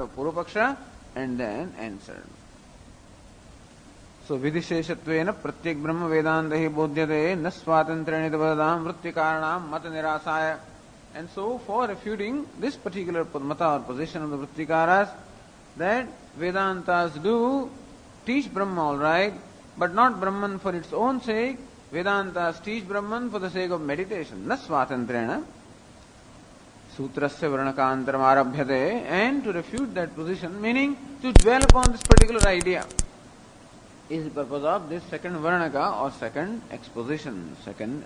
the Purvapaksha and then answered. So Vidisheshatvena Pratyek Brahma Vedanta hi bodhyate na swatantrena vadam vrittikaranam mata nirasaya. And so for refuting this particular mata or position of the Vrittikaras, that Vedantas do teach Brahma all right, but not Brahman for its own sake. Vedantas teach Brahman for the sake of meditation. Na swatantrena sutrasya varnakaantaram arabhyate, and to refute that position, meaning to dwell upon this particular idea, is the purpose of this second varnaka or second exposition, second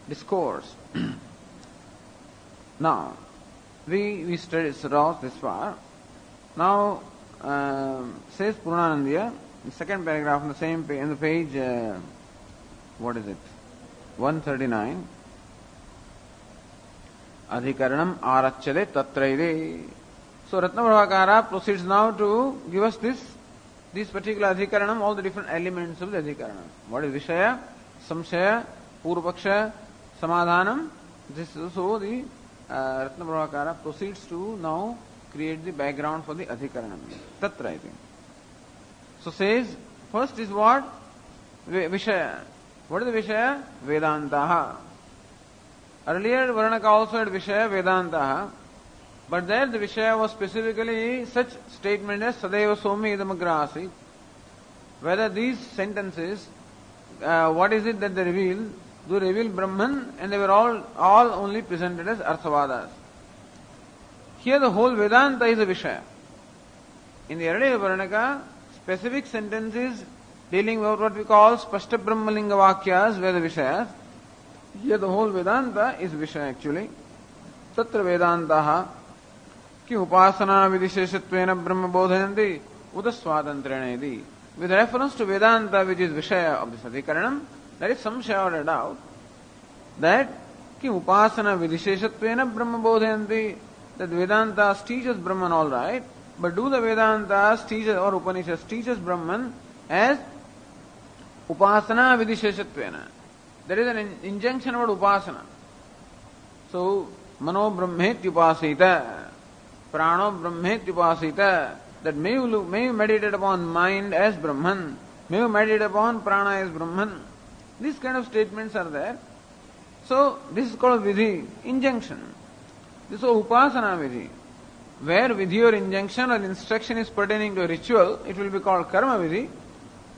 discourse. Now, we studied Saras this far. Now, says Purnanandiya, the second paragraph on the same page, in the page, what is it? 139. Adhikaranam arachyade tatraide. So Ratnaprabhakara proceeds now to give us this particular adhikaranam, all the different elements of the adhikaranam. What is Vishaya, Samshaya, Purvapaksha, Samadhanam? This is so the Ratnaprabhakara proceeds to now create the background for the adhikaranam. Tatraide. So says, first is what? Vishaya. What is the Vishaya? Vedantaha. Earlier Varnaka also had Vishaya Vedantaha, but there the Vishaya was specifically such statement as Sadeva Somi Idamagrasi. Whether these sentences, what is it that they reveal? Do reveal Brahman, and they were all only presented as Arthavadas. Here the whole Vedanta is a Vishaya. In the earlier Varnaka, specific sentences dealing with what we call Spashta Brahmalinga Vakyas were the Vishayas. Here the whole Vedanta is Vishaya actually. Tatra Vedantaha ki upasana vidisheshatvena brahma bodhayanti udaswatantrena edi. With reference to Vedanta, which is Vishaya of this adhikaranam, there is some shade or doubt that ki upasana vidisheshatvena brahma bodhayanti, that Vedantas teaches Brahman all right, but do the Vedantas teach or Upanishads teaches Brahman as upasana vidisheshatvena? There is an injunction about upasana. So, mano brahmetyupasita, prano brahmetyupasita, that may you meditate upon mind as Brahman, may you meditate upon prana as Brahman. These kind of statements are there. So, this is called vidhi, injunction. This is upasana vidhi. Where vidhi or injunction or instruction is pertaining to a ritual, it will be called karma vidhi.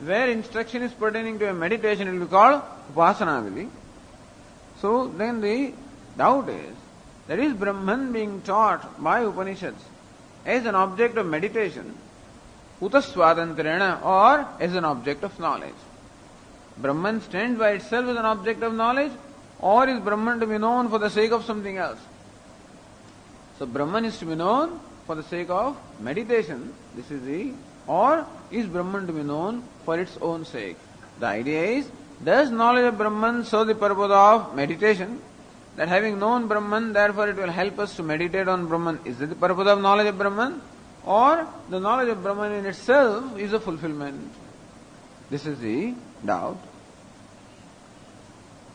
Where instruction is pertaining to a meditation, it will be called upasana vidhi. So then the doubt is, there is Brahman being taught by Upanishads as an object of meditation, utaswatantrena, or as an object of knowledge. Brahman stands by itself as an object of knowledge, or is Brahman to be known for the sake of something else? So Brahman is to be known for the sake of meditation. This is the, or is Brahman to be known for its own sake? The idea is, does knowledge of Brahman serve the purpose of meditation? That having known Brahman, therefore it will help us to meditate on Brahman. Is it the purpose of knowledge of Brahman? Or the knowledge of Brahman in itself is a fulfillment? This is the doubt.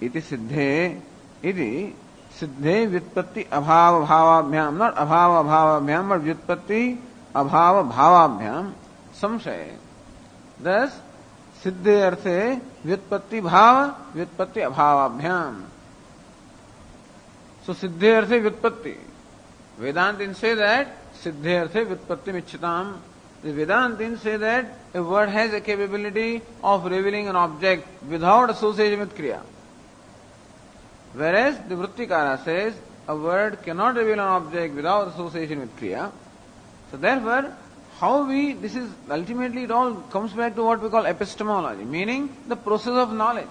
Iti siddhe, iti siddhe vyutpatti abhava bhavabhyam, not abhava bhavabhyam, but vyutpatti abhava bhavabhyam, samshaya. Thus, siddhe arthe vyutpatti bhava, vyutpatti abhavabhyam. So, siddhe arthe vyutpatti. Vedantins say that siddhe arthe vyutpatti michchitam. The Vedantins say that a word has a capability of revealing an object without association with Kriya. Whereas the Vrittikara says a word cannot reveal an object without association with Kriya. So therefore, this is ultimately it all comes back to what we call epistemology, meaning the process of knowledge.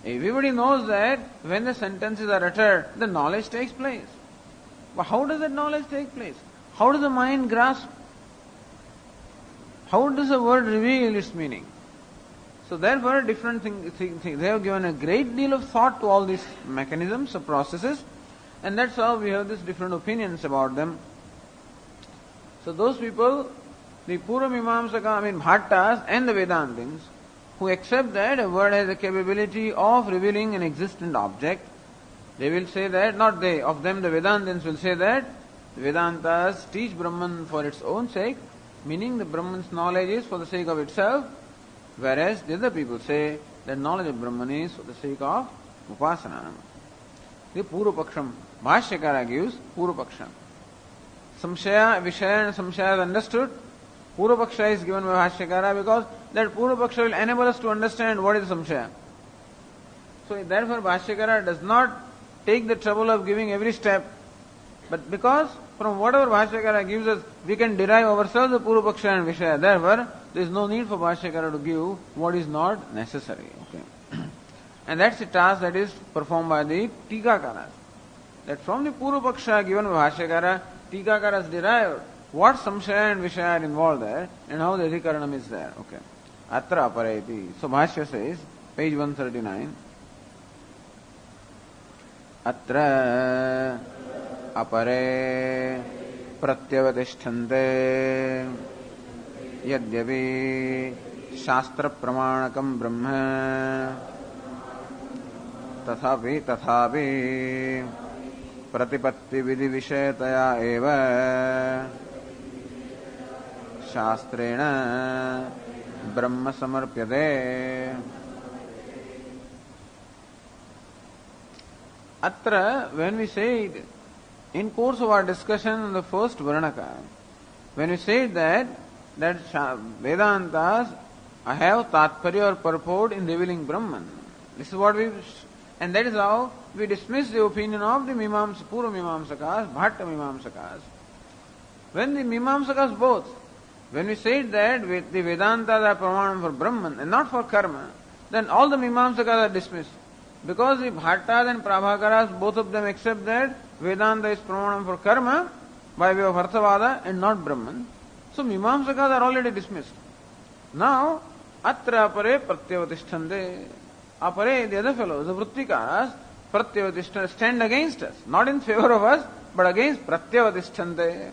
Everybody knows that when the sentences are uttered, the knowledge takes place. But how does that knowledge take place? How does the mind grasp? How does a word reveal its meaning? So therefore, different things, they have given a great deal of thought to all these mechanisms or processes, and that's how we have these different opinions about them. So those people, the Purvamimamsaka, Bhattas and the Vedantins, who accept that a word has a capability of revealing an existent object, they will say that, not they, of them the Vedantins will say that Vedantas teach Brahman for its own sake, meaning the Brahman's knowledge is for the sake of itself, whereas the other people say that knowledge of Brahman is for the sake of upasana. The Purupaksham, Bhashyakara gives Purupaksham. Samshaya, Vishaya and Samshaya is understood. Purvapaksha is given by Bhashyakara because that Purvapaksha will enable us to understand what is Samshaya. So therefore Bhashyakara does not take the trouble of giving every step, but because from whatever Bhashyakara gives us, we can derive ourselves the Purvapaksha and Vishaya. Therefore, there is no need for Bhashyakara to give what is not necessary. Okay. And that's the task that is performed by the Tikakaras. That from the Purvapaksha given by Bhashyakara, Tikakaras derived what samshaya and vishaya are involved there and how the adhikaranam is there. Okay. Atra apareti. So Bhashya says, page 139. Atra apare pratyavatishtante yadyapi shastra pramanakam brahma tathapi प्रतिपत्ति विधि विषयतया एव शास्त्रेण ब्रह्म समर्प्यते. Atra, when we say it, in course of our discussion in the first Varnaka, when we say that Vedantas have Tatparya or purport in revealing Brahman, this is what we, and that is how we dismiss the opinion of the Purva Mimamsakas, Bhatta Mimamsakas. When the Mimamsakas both, when we say that the Vedantas are pramanam for Brahman and not for karma, then all the Mimamsakas are dismissed. Because the Bhattas and Prabhakaras, both of them accept that Vedanta is pramanam for karma by way of Arthavada and not Brahman. So Mimamsakas are already dismissed. Now, Atra apare pratyavatishtante. Apare, the other fellows, the Vrittikaras, pratyavatishtante, stand against us. Not in favor of us, but against pratyavatishtante.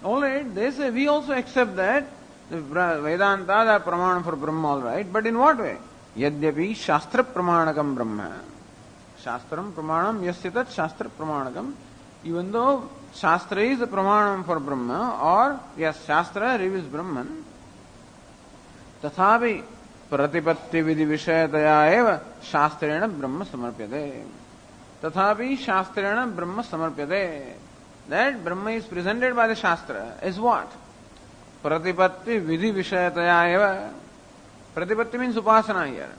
Alright, they say we also accept that the Vedantas are pramanam for Brahma, alright, but in what way? Yadyapi shastra pramanakam Brahma. Shastram pramanam yasyatat shastra pramanakam. Even though Shastra is the pramanam for Brahma, or yes, Shastra reveals Brahman, tathapi pratipatti vidhi vishayataya eva shastrena Brahma samarpyate. Tathapi shastrena Brahma samarpyate. That Brahma is presented by the Shastra as what? Pratipatti vidhi vishayataya eva. Pratipatti means upasana here.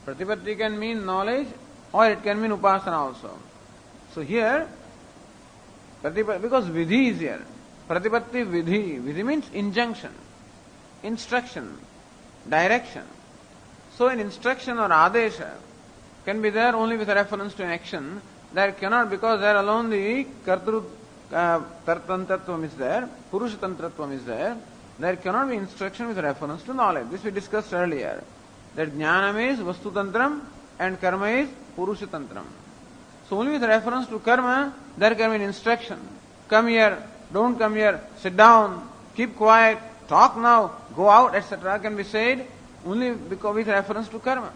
Pratipatti can mean knowledge or it can mean upasana also. So here, because vidhi is here. Pratipatti vidhi. Vidhi means injunction, instruction, direction. So an instruction or adesha can be there only with reference to an action. There cannot, because there alone the kartru tantratvam is there, purusha tantratvam is there. There cannot be instruction with reference to knowledge. This we discussed earlier. That jnanam is vastu tantram and karma is purusha tantram. So only with reference to karma, there can be an instruction. Come here, don't come here, sit down, keep quiet, talk now, go out, etc. can be said only because with reference to karma.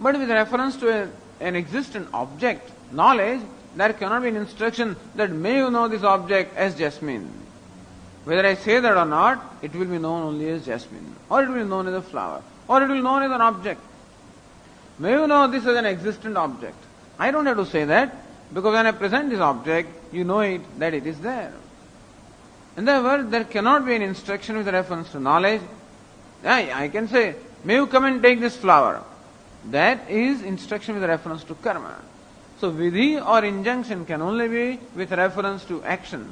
But with reference to an existent object, knowledge, there cannot be an instruction that may you know this object as jasmine. Whether I say that or not, it will be known only as jasmine, or it will be known as a flower, or it will be known as an object. May you know this as an existent object. I don't have to say that, because when I present this object, you know it, that it is there. And therefore, there cannot be an instruction with reference to knowledge. I can say, may you come and take this flower. That is instruction with reference to karma. So vidhi or injunction can only be with reference to action,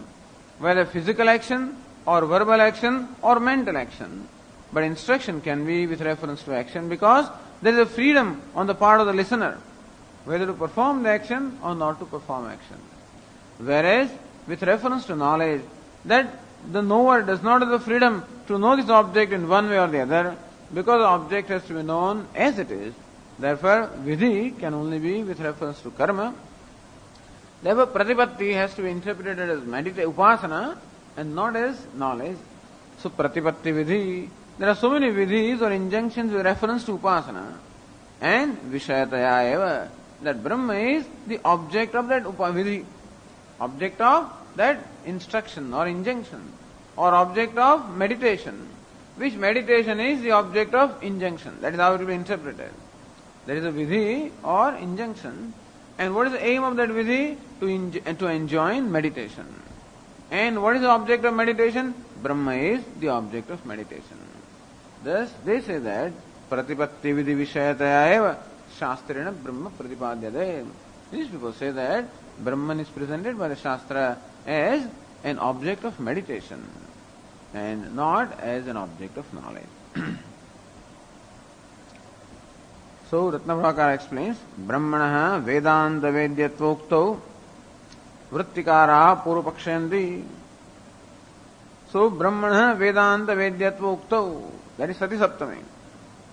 whether physical action or verbal action or mental action. But instruction can be with reference to action because there is a freedom on the part of the listener whether to perform the action or not to perform action. Whereas with reference to knowledge, that the knower does not have the freedom to know this object in one way or the other because the object has to be known as it is. Therefore, vidhi can only be with reference to karma. Therefore, pratipatti has to be interpreted as upasana and not as knowledge. So, pratipatti vidhi, there are so many vidhis or injunctions with reference to upasana and vishayataya eva, that Brahma is the object of that vidhi. Object of that instruction or injunction, or object of meditation. Which meditation is the object of injunction? That is how it will be interpreted. There is a vidhi or injunction. And what is the aim of that vidhi? To enjoin meditation. And what is the object of meditation? Brahma is the object of meditation. Thus, they say that pratipatti vidhi vishayataya eva shastrena brahma pratipadyade. These people say that Brahman is presented by the Shastra as an object of meditation and not as an object of knowledge. So, Ratnaprabhakara explains, Brahmana Vedanta Vedyatvoktau Vrittikara Purupakshayandi. So, Brahmana Vedanta Vedyatvoktau, that is Sati Saptami.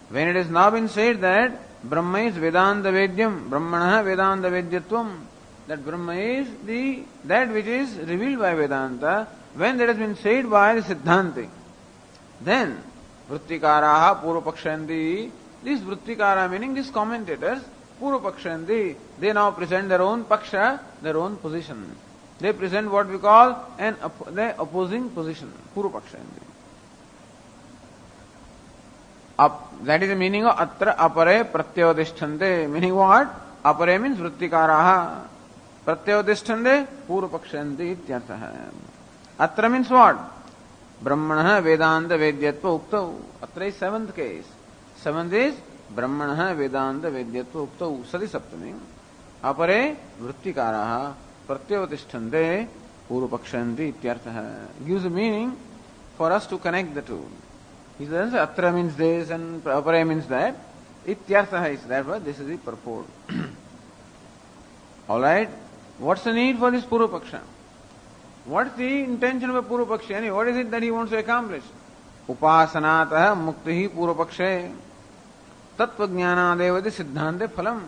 When it has now been said that Brahma is Vedanta Vedyam, Brahmana Vedanta Vedyatvam, that Brahma is that which is revealed by Vedanta, when that has been said by the Siddhanti, then Vrittikaraha Purupakshayandi, these Vrittikara meaning these commentators, Purupakshayandi, they now present their own paksha, their own position. They present what we call the opposing position, Purupakshayandi. That is the meaning of Atra Apare Pratyodishthante. Meaning what? Apare means Vrittikaraha. Pratyodishthante Purupakshayandi ityartha. Atra means what? Brahmana Vedanta Vedyatva Uktau. Atra is seventh case. Seventh is Brahmana Vedanta Vedyatva Uktau. Sati Saptami. Apare Vrittikaraha Pratyodishthante Purupakshayandi ityartha. Gives a meaning for us to connect the two. He says Atra means this and Apare means that. Ityartha is therefore this is the purport. Alright, what's the need for this Purupaksha? What's the intention of a Purupaksha? What is it that he wants to accomplish? Upasanatah muktihi Purupakshe Tattva jnanadevadi siddhante phalam.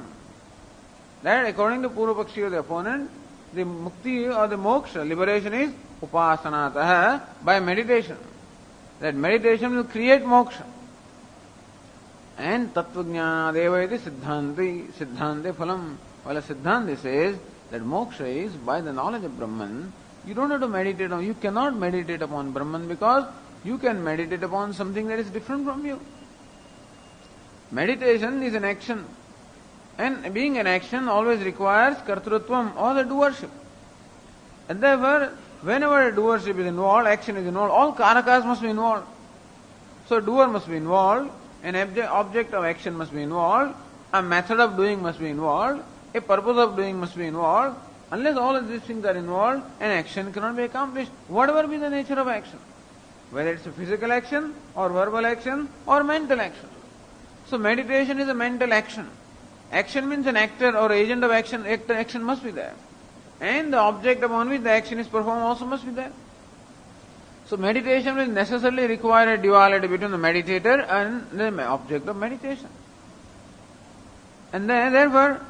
That according to Purupakshi, the opponent, the mukti or the moksha, liberation is upasanatah, by meditation. That meditation will create moksha. And tattva jnanadevadi siddhante phalam. While a Siddhanti says that moksha is by the knowledge of Brahman, you don't have to meditate on, you cannot meditate upon Brahman because you can meditate upon something that is different from you. Meditation is an action, and being an action always requires kartrutvam or the doership. And therefore, whenever a doership is involved, action is involved, all karakas must be involved. So a doer must be involved, an object of action must be involved, a method of doing must be involved, a purpose of doing must be involved. Unless all of these things are involved, an action cannot be accomplished, whatever be the nature of action. Whether it's a physical action, or verbal action, or mental action. So meditation is a mental action. Action means an actor or agent of action, action must be there. And the object upon which the action is performed also must be there. So meditation will necessarily require a duality between the meditator and the object of meditation. And therefore,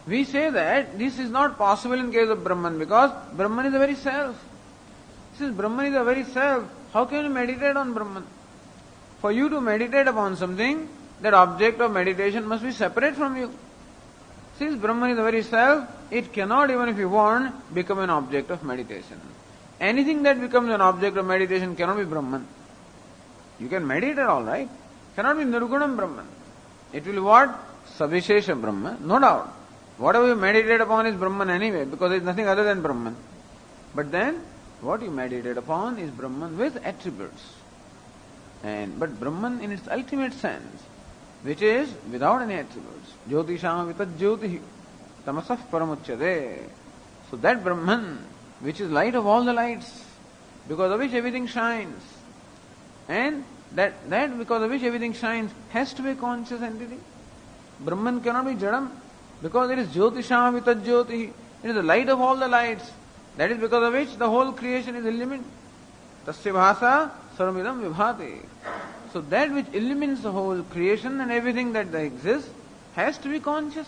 we say that this is not possible in case of Brahman because Brahman is the very self. Since Brahman is the very self, how can you meditate on Brahman? For you to meditate upon something, that object of meditation must be separate from you. Since Brahman is the very self, it cannot, even if you want, become an object of meditation. Anything that becomes an object of meditation cannot be Brahman. You can meditate alright, cannot be Nirgunam Brahman. It will be what? Savishesha Brahman, no doubt. Whatever you meditate upon is Brahman anyway, because there is nothing other than Brahman. But then, what you meditate upon is Brahman with attributes. But Brahman in its ultimate sense, which is without any attributes. Jyotisham vitat jyotihi tamasah paramuchyate. So that Brahman, which is light of all the lights, because of which everything shines, and that because of which everything shines has to be a conscious entity. Brahman cannot be Jadam, because it is Jyotisham vitat jyotihi. It is the light of all the lights. That is because of which the whole creation is illumined. Tasya bhasa sarvamidam vibhati. So that which illumines the whole creation and everything that exists has to be conscious.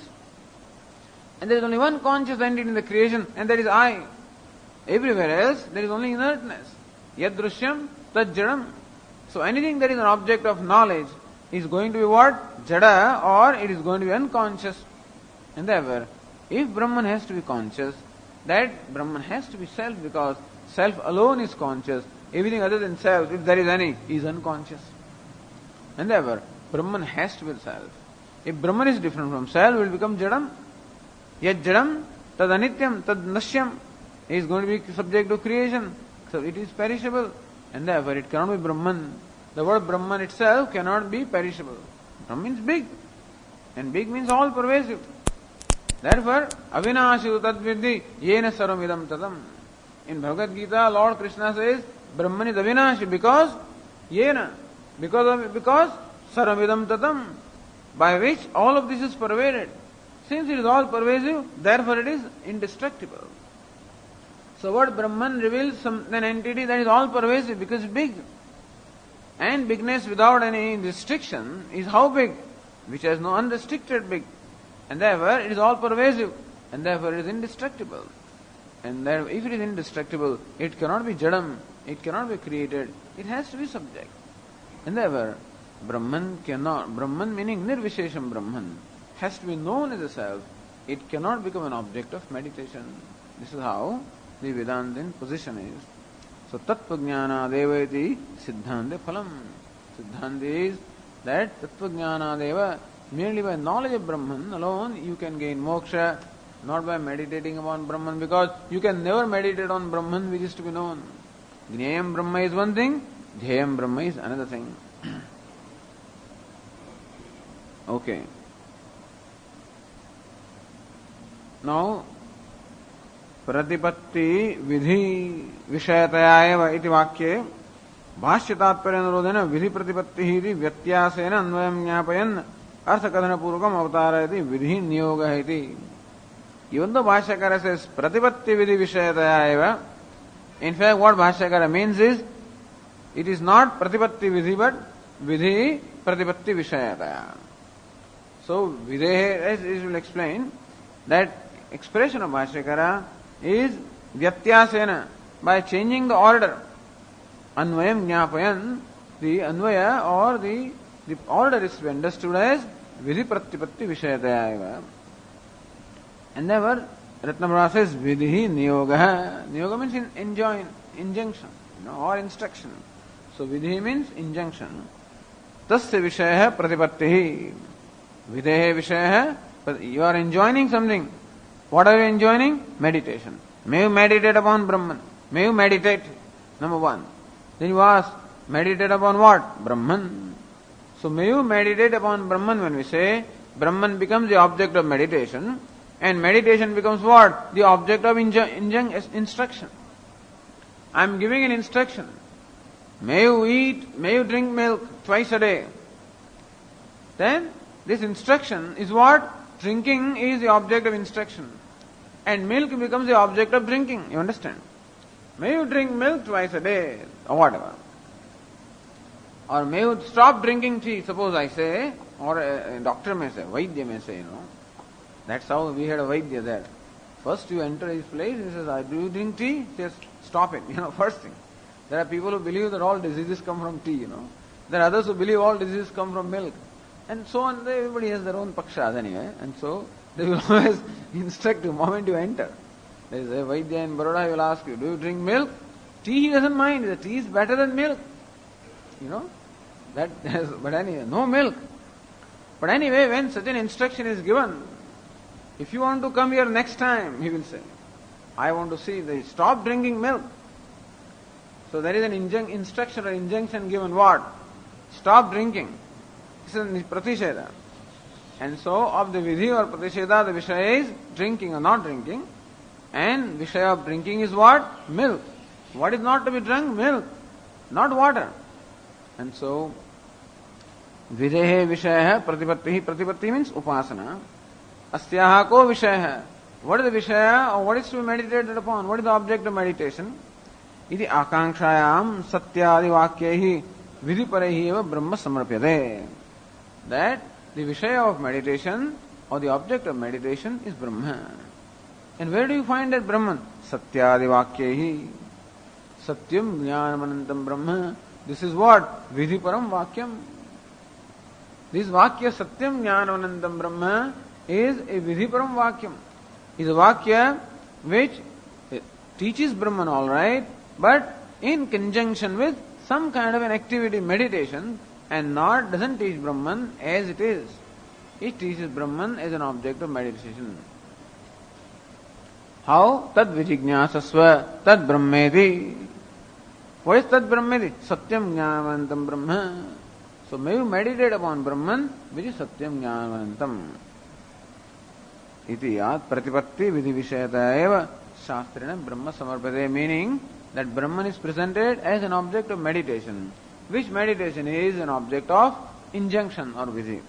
And there is only one conscious entity in the creation, and that is I. Everywhere else there is only inertness. Yad drishyam tad jadam. So anything that is an object of knowledge is going to be what? Jada, or it is going to be unconscious. And therefore, if Brahman has to be conscious, that Brahman has to be self, because self alone is conscious. Everything other than self, if there is any, is unconscious. And therefore, Brahman has to be the self. If Brahman is different from self, it will become Jadam. Yet Jadam, tad anityam, tad nashyam. He is going to be subject to creation. So it is perishable. And therefore it cannot be Brahman. The word Brahman itself cannot be perishable. Brahman means big. And big means all pervasive. Therefore, avinashu tadvidhi yena sarvamidam tadam. In Bhagavad Gita, Lord Krishna says, Brahman is avinashi because yena. Because sarvamidam tadam. By which all of this is pervaded. Since it is all pervasive, therefore it is indestructible. So what Brahman reveals an entity that is all pervasive because it's big. And bigness without any restriction is how big? Which has no unrestricted big. And therefore it is all pervasive. And therefore it is indestructible. And therefore if it is indestructible, it cannot be Jadam. It cannot be created. It has to be subject. And therefore Brahman meaning Nirvishesham Brahman, has to be known as a self. It cannot become an object of meditation. This is how the Vedantin position is. So Tattva Devati Siddhante Phalam. Siddhanta is that Tattva Deva, merely by knowledge of Brahman alone you can gain moksha, not by meditating upon Brahman, because you can never meditate on Brahman which is to be known. Gnayam Brahma is one thing, Dhyayam Brahma is another thing. Okay. Now, Pratipatti Vidhi Vishayataya eva iti vakye Bhashya Tatparya Nurodhena Vidhi Pratipatti iti Vyatyasena Anvayam Jnapayan Artha Kadhana Purvakam Avatarayati Vidhi Niyoga iti. Even though Bhashyakara says Pratipatti Vidhi Vishayataya eva, in fact what Bhashyakara means is, it is not Pratipatti Vidhi but Vidhi Pratipatti Vishayataya. So Videhe, as he will explain, that expression of Bhashyakara is Vyatyasena, by changing the order. Anvayam Jnapayan, the Anvaya or the order is to be understood as Vidhi Pratipatti Vishayataya eva. And therefore Ratnabhara says Vidhi Niyoga. Niyoga means injunction, or instruction. So Vidhi means injunction. Tasya Vishaya Pratipatti. Videhe Vishaya, you are enjoining something. What are you enjoining? Meditation. May you meditate upon Brahman. May you meditate. Number one. Then you ask, meditate upon what? Brahman. So may you meditate upon Brahman. When we say, Brahman becomes the object of meditation, and meditation becomes what? The object of instruction. I am giving an instruction. May you drink milk twice a day. Then this instruction is what? Drinking is the object of instruction. And milk becomes the object of drinking. You understand? May you drink milk twice a day, or whatever. Or may you stop drinking tea, suppose I say, or a doctor may say, Vaidya may say, That's how we had a Vaidya there. First you enter his place, he says, do you drink tea? He says, stop it, first thing. There are people who believe that all diseases come from tea, There are others who believe all diseases come from milk. And so on, everybody has their own pakshas anyway. And so, they will always instruct you the moment you enter. There is a Vaidya in Baroda, he will ask you, do you drink milk? Tea he doesn't mind, the tea is better than milk. But anyway, no milk. But anyway, when such an instruction is given, if you want to come here next time, he will say, I want to see, stop drinking milk. So there is an instruction or injunction given, what? Stop drinking. This is Pratisheda. And so, of the Vidhi or Pratisheda, the Vishaya is drinking or not drinking. And Vishaya of drinking is what? Milk. What is not to be drunk? Milk. Not water. And so, Videhe Vishaya Pratipatti. Pratipatti means Upasana. Asyaha ko Vishaya. What is the Vishaya or what is to be meditated upon? What is the object of meditation? Iti Akanshayam Satyadi Vakyehi Vidhiparehi eva Brahma Samarpyade. That the Vishaya of meditation or the object of meditation is Brahma. And where do you find that Brahman? Satyadi Vakyehi. Satyam Jnanamanantam Brahma. This is what? Vidhiparam Vakyam. This Vakya Satyam Jnanamanantam Brahma is a Vidhiparam Vakyam. Is a Vakya which teaches Brahman all right, but in conjunction with some kind of an activity, meditation, and not doesn't teach Brahman as it is. It teaches Brahman as an object of meditation. How? Tad vijignyasasva tad brahmedi. What is tad brahmedi? Satyam jnanavantam brahma. So may you meditate upon Brahman, which is satyam jnanavantam. Iti yat pratipatti vidhi vishayata eva shastrena brahma samarpade, meaning that Brahman is presented as an object of meditation, which meditation is an object of injunction or vidhi.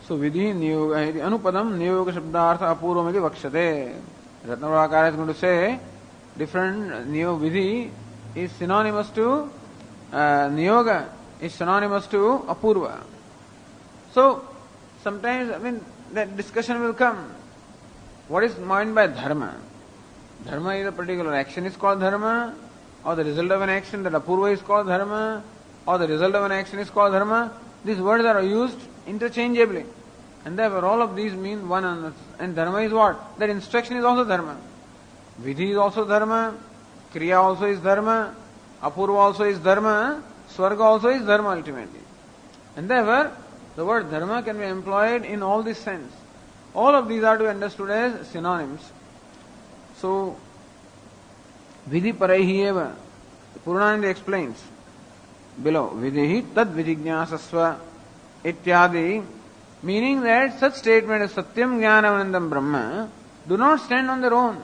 So vidhi niyoga, anupadam niyoga shabdartha apurvamiti vakshate. Ratnavakara is going to say different vidhi is synonymous to niyoga is synonymous to apurva. So sometimes that discussion will come. What is meant by dharma? Dharma is a particular action is called dharma, or the result of an action, that apurva is called dharma, or the result of an action is called dharma. These words are used interchangeably. And therefore all of these mean one another. And dharma is what? That instruction is also dharma. Vidhi is also dharma, kriya also is dharma, apurva also is dharma, swarga also is dharma ultimately. And therefore the word dharma can be employed in all this sense. All of these are to be understood as synonyms. So vidhi paraihi eva, Purnananda explains below, vidhi tad vijignyasasva ityadi, meaning that such statement as satyam jnanavanandam brahma do not stand on their own.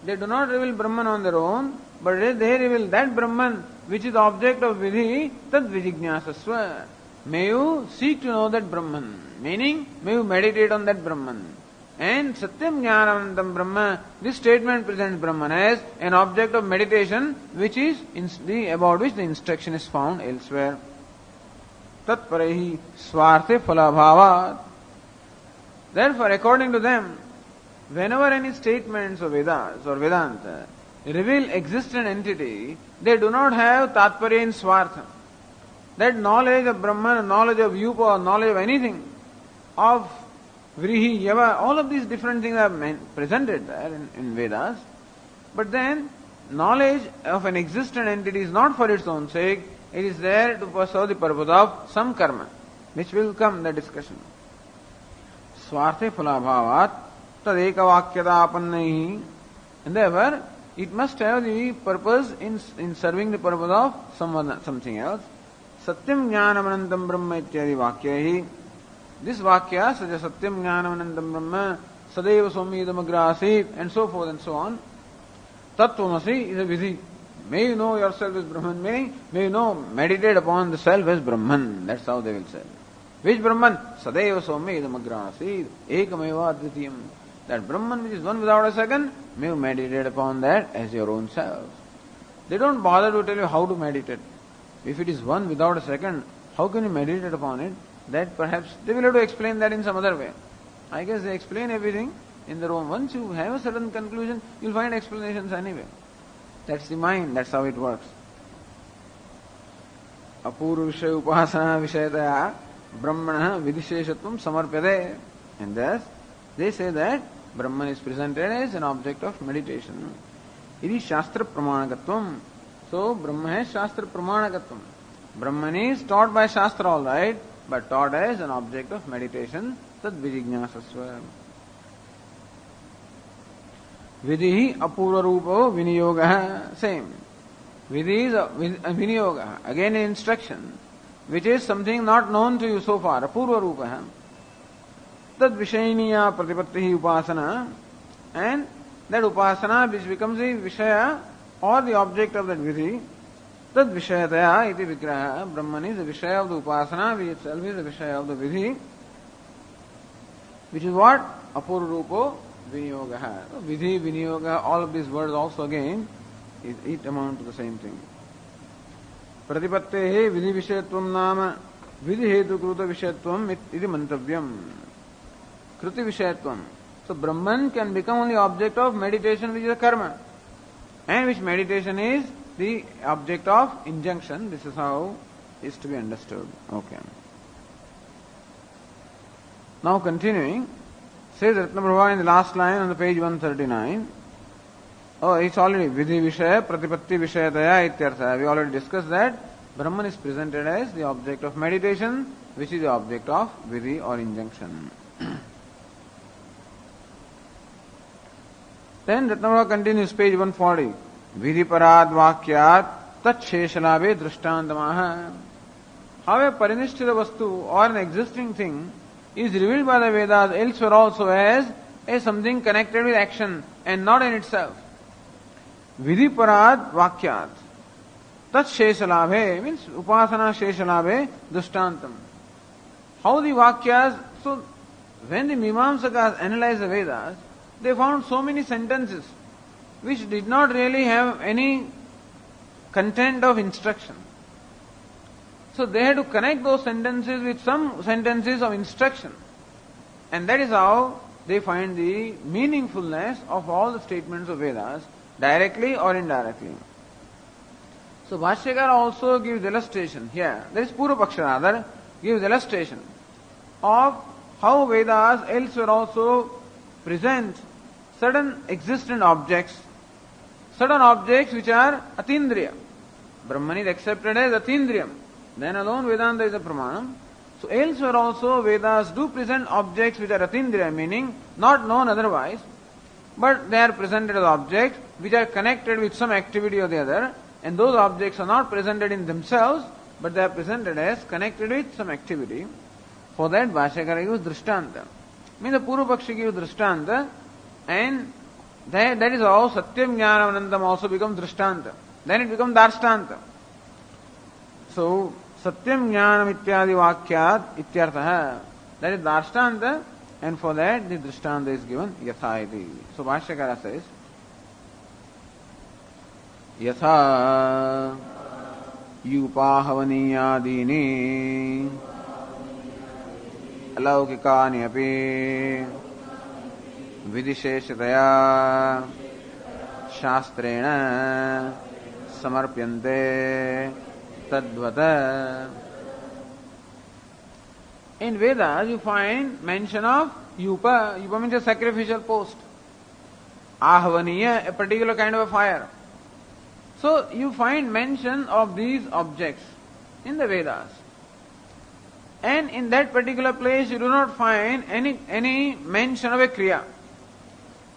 They do not reveal Brahman on their own, but they reveal that Brahman which is the object of vidhi, tad vijignyasasva. May you seek to know that Brahman, meaning may you meditate on that Brahman. And satyam jnanavanandam brahma, this statement presents Brahman as an object of meditation which is about which the instruction is found elsewhere. Tat parehi swarte phalabhavat. Therefore, according to them, whenever any statements of Vedas or Vedanta reveal existent entity, they do not have tatparya in swartha. That knowledge of Brahman, knowledge of Yupa, knowledge of anything, of Vrihi, Yava, all of these different things are presented there in Vedas. But then, knowledge of an existent entity is not for its own sake, it is there to pursue the purpose of some karma, which will come in the discussion. Swarte phalabhavat tadeka vakyadapannaihi. And therefore, it must have the purpose in serving the purpose of something else. Satyam jnanavanandam brahma ityadi vakyahi. This vakya, such as satyam jnanavanandam brahma, sadeva swami idamagrasi, and so forth and so on. Tattvamasi is a vidhi. May you know yourself as Brahman, meaning may you know, meditate upon the self as Brahman. That's how they will say. Which Brahman? Sadeva swami idamagrasi, ekameva advitiyam. That Brahman which is one without a second, may you meditate upon that as your own self. They don't bother to tell you how to meditate. If it is one without a second, how can you meditate upon it? That perhaps they will have to explain that in some other way. I guess they explain everything in their own. Once you have a certain conclusion, you'll find explanations anyway. That's the mind, that's how it works. Apurva vishaya upasana vishayataya brahmana vidisheshatvam samarpyade. And thus, they say that Brahman is presented as an object of meditation. It is shastra pramanakatvam. So, Brahma has shastra pramanakatvam. Brahman is taught by shastra, all right, but taught as an object of meditation. Tad vijignyasasva. Vidhi apurva rupo viniyoga. Same. Vidhi is a viniyoga. Again an instruction, which is something not known to you so far. Apurva rupa. Tad vishayiniya pratipatti upasana. And that upasana which becomes the vishaya or the object of that vidhi. Tad vishayataya iti vigraha. Brahman is the vishaya of the upasana, which itself is the vishaya of the vidhi. Which is what? Apurva rupo viniyoga. Vidhi, viniyoga, all of these words also again, it amount to the same thing. Pratipattehe vidhi vishayatvam nama vidhi hetu kruta vishayatvam iti mantavyam. Kruti vishayatvam. So Brahman can become only object of meditation, which is a karma, and which meditation is the object of injunction. This is how it is to be understood. Okay. Now continuing, Says Ratnaprabha in the last line on the page 139. Oh, it's already Vidhi Vishaya, Pratipatti Vishayataya Ityartha. We already discussed that. Brahman is presented as the object of meditation, which is the object of Vidhi or injunction. Then Ratnaprabha continues, page 140. Vidhi Parad Vakyat Tat Sheshalabhe Drishtantamaha. How a Parinishthita Vastu or an existing thing is revealed by the Vedas elsewhere also as a something connected with action and not in itself. Vidhi Parad Vakyat Tat Sheshalabhe means Upasana Sheshalabhe Drishtantam. How the Vakyas, so when the Mimamsakas analyzed the Vedas, they found so many sentences which did not really have any content of instruction. So they had to connect those sentences with some sentences of instruction. And that is how they find the meaningfulness of all the statements of Vedas, directly or indirectly. So Bhashyakara also gives illustration here. There is Purvapaksha rather, gives illustration of how Vedas elsewhere also present certain existent objects which are atindriya. Brahman is accepted as atindriyam. Then alone Vedanta is a pramanam. So elsewhere also Vedas do present objects which are atindriya, meaning not known otherwise, but they are presented as objects which are connected with some activity or the other, and those objects are not presented in themselves, but they are presented as connected with some activity. For that Bhashyakara gives Drishtanta. Means the Purvapakshi gives Drishtanta, and that is how Satyam Jnanam Anantam also becomes Drishtanta. Then it becomes Darshtanta. So, Satyam Jnanam Ityadi Vakyat Ityartha. That is Darshtanta, and for that the Drishtanta is given Yatha iti. So Bhashyakara says, Yatha Yupahavaniyadini Alaukikani api Vidisheshataya Shastrena Samarpyante Tadvata. In Vedas you find mention of Yupa. Yupa means a sacrificial post. Ahvaniya, a particular kind of a fire. So you find mention of these objects in the Vedas. And in that particular place you do not find any mention of a Kriya.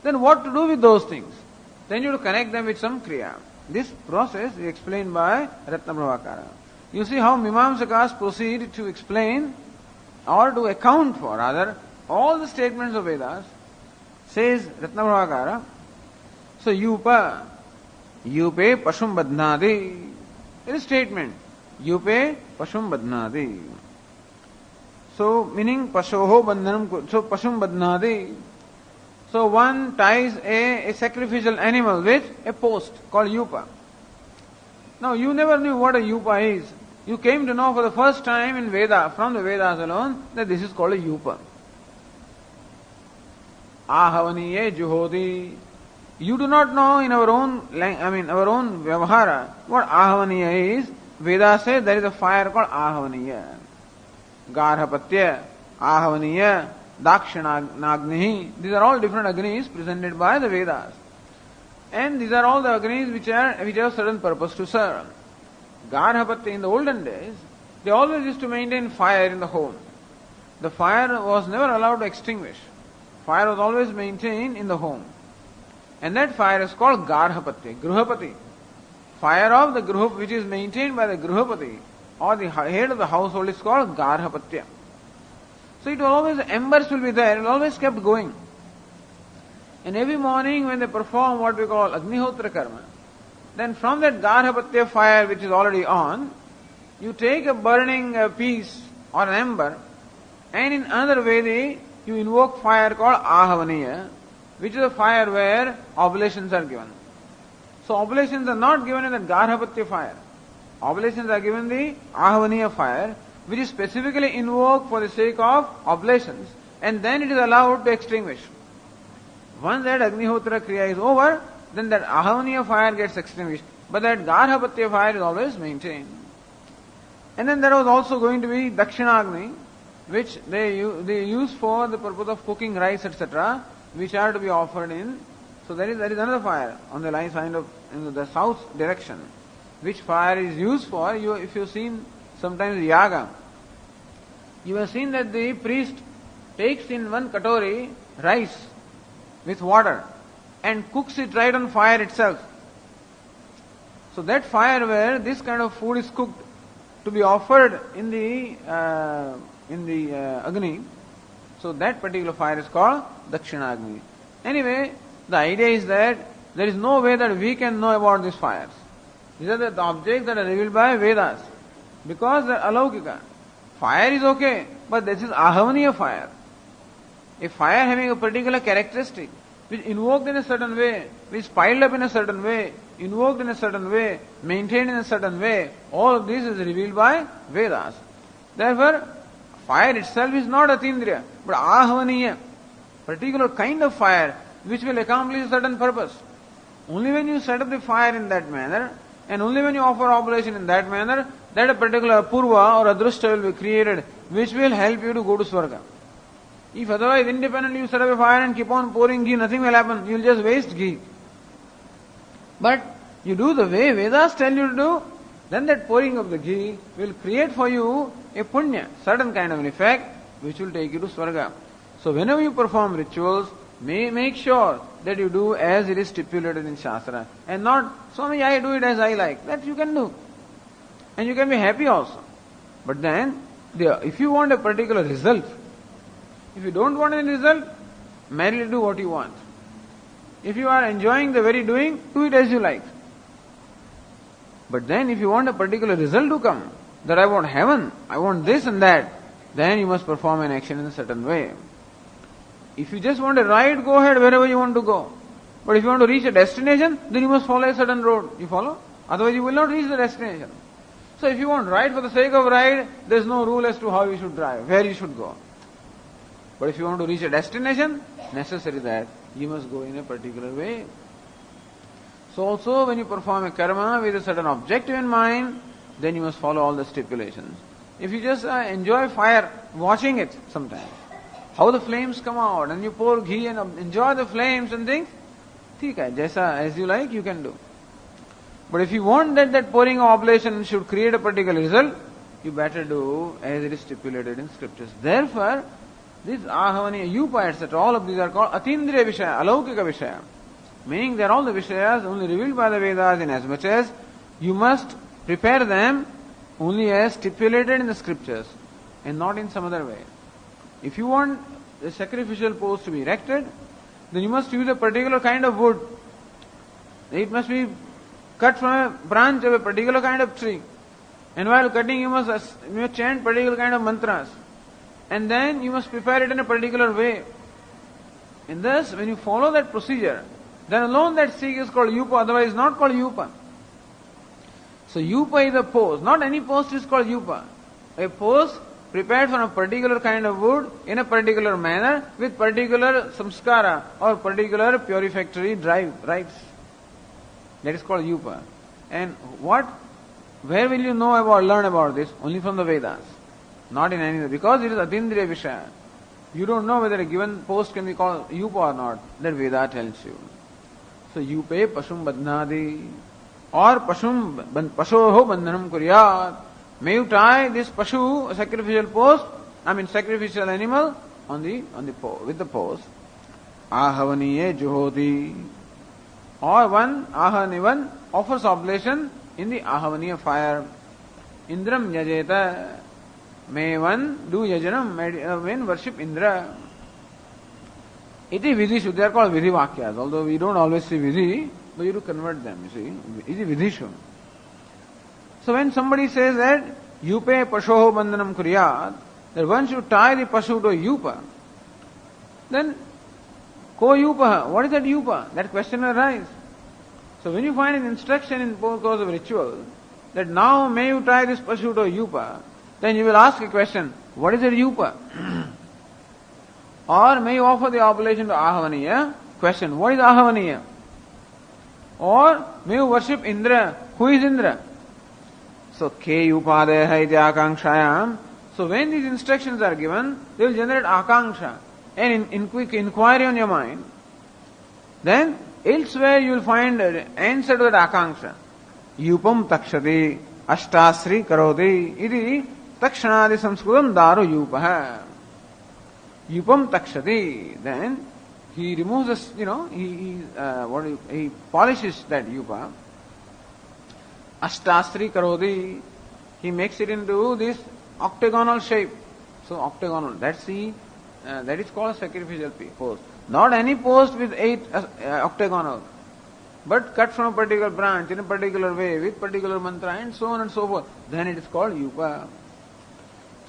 Then what to do with those things? Then you have to connect them with some Kriya. This process is explained by Ratnaprabhakara. You see how Mimamsakas proceed to explain or to account for rather all the statements of Vedas. Says Ratnaprabhakara, so Yupa, Yupe Pashum Badnadi. It is a statement. Yupe Pashum Badnadi. So meaning Pashoho Bandhanam, so Pashum Badnadi. So one ties a sacrificial animal with a post called Yupa. Now you never knew what a Yupa is. You came to know for the first time in Veda, from the Vedas alone, that this is called a Yupa. Ahavaniye Juhodi. You do not know in our own Vyavahara what Ahavaniya is. Veda says there is a fire called Ahavaniya. Garhapatya, Ahavaniya, Dakshinagni. These are all different Agnis presented by the Vedas. And these are all the Agnis which have certain purpose to serve. Garhapatya in the olden days, they always used to maintain fire in the home. The fire was never allowed to extinguish. Fire was always maintained in the home. And that fire is called Garhapatya, Gruhapati. Fire of the Gruha which is maintained by the Gruhapati or the head of the household is called Garhapatya. So it will always, embers will be there, it will always kept going. And every morning when they perform what we call Agnihotra Karma, then from that Garhapatya fire which is already on, you take a burning piece or an ember, and in another Veda you invoke fire called Ahavaniya, which is a fire where oblations are given. So oblations are not given in the Garhapatya fire. Oblations are given the Ahavaniya fire, which is specifically invoked for the sake of oblations, and then it is allowed to extinguish. Once that Agnihotra Kriya is over, then that Ahavaniya fire gets extinguished. But that Garhapatya fire is always maintained. And then there was also going to be Dakshinagni. which they use for the purpose of cooking rice, etc., which are to be offered in. So there is another fire on the line side of in the south direction, which fire is used for. If you've seen sometimes yaga, you have seen that the priest takes in one katori rice with water and cooks it right on fire itself. So that fire where this kind of food is cooked to be offered in the Agni, so that particular fire is called Dakshinagni. Anyway, the idea is that there is no way that we can know about these fires. These are the objects that are revealed by Vedas, because they are alaukika. Fire is okay, but this is ahavaniya fire. A fire having a particular characteristic, which invoked in a certain way, which piled up in a certain way, invoked in a certain way, maintained in a certain way, all of this is revealed by Vedas. Therefore, fire itself is not atindriya, but ahavaniya, particular kind of fire which will accomplish a certain purpose. Only when you set up the fire in that manner, and only when you offer oblation in that manner, that a particular purva or adrushta will be created, which will help you to go to Swarga. If otherwise independently you set up a fire and keep on pouring ghee, nothing will happen. You will just waste ghee. But you do the way Vedas tell you to do, then that pouring of the ghee will create for you a punya, certain kind of an effect, which will take you to Swarga. So whenever you perform rituals, make sure that you do as it is stipulated in Shastra, and not, Swami, I do it as I like. That you can do. And you can be happy also. But then, if you want a particular result, if you don't want any result, merely do what you want. If you are enjoying the very doing, do it as you like. But then if you want a particular result to come, that I want heaven, I want this and that, then you must perform an action in a certain way. If you just want a ride, go ahead wherever you want to go. But if you want to reach a destination, then you must follow a certain road. You follow? Otherwise you will not reach the destination. So if you want ride for the sake of ride, there is no rule as to how you should drive, where you should go. But if you want to reach a destination, necessary that you must go in a particular way. So also when you perform a karma with a certain objective in mind, then you must follow all the stipulations. If you just enjoy fire, watching it sometimes, how the flames come out, and you pour ghee and enjoy the flames and things, theek hai, jaisa as you like, you can do. But if you want that pouring of oblation should create a particular result, you better do as it is stipulated in scriptures. Therefore, this ahavaniya, yupa, etc., all of these are called atindriya vishaya, alaukika vishaya. Meaning they are all the vishayas only revealed by the Vedas, in as much as you must prepare them only as stipulated in the scriptures and not in some other way. If you want the sacrificial post to be erected, then you must use a particular kind of wood. It must be cut from a branch of a particular kind of tree. And while cutting you must chant particular kind of mantras. And then you must prepare it in a particular way. And thus, when you follow that procedure, then alone that sikh is called yupa, otherwise not called yupa. So yupa is a post. Not any post is called yupa. A post prepared from a particular kind of wood in a particular manner with particular samskara or particular purificatory rites. That is called yupa. And where will you learn about this? Only from the Vedas. Not in any other. Because it is atindriya vishaya. You don't know whether a given post can be called yupa or not. That Veda tells you. So yupe pashum badnadi or pashoho bandhanam kuryat. May you tie this pashu, sacrificial animal, with the post. Ahavaniye juhoti. Or one offers oblation in the ahavaniya fire. Indram yajeta. May one do yajanam when worship Indra. Iti vidhishu, they are called vidhi vakyas. Although we don't always see vidhi, but you do convert them, you see. Iti vidhishu. So when somebody says that yupe pashoho bandhanam kuryat, that one should tie the pashu to a yupa, then ko yupa, what is that yupa? That question will arise. So when you find an instruction in course of ritual, that now may you tie this pashu to a yupa, then you will ask a question, what is a yupa? Or may you offer the oblation to ahavaniya? Question, what is ahavaniya? Or may you worship Indra? Who is Indra? So, ke upadeha iti akankshayam So when these instructions are given, they will generate akanksha and in quick inquiry on your mind. Then elsewhere you will find an answer to that akanksha. Yupam takshati ashtasri karoti iti takshanadi samskrutam daru yupaha. Yupam takshati. Then he removes this, he polishes that yupa. Ashtasri karoti. He makes it into this octagonal shape. So octagonal, that is called sacrificial post. Not any post with 8 octagonal, but cut from a particular branch in a particular way with particular mantra and so on and so forth. Then it is called yupa.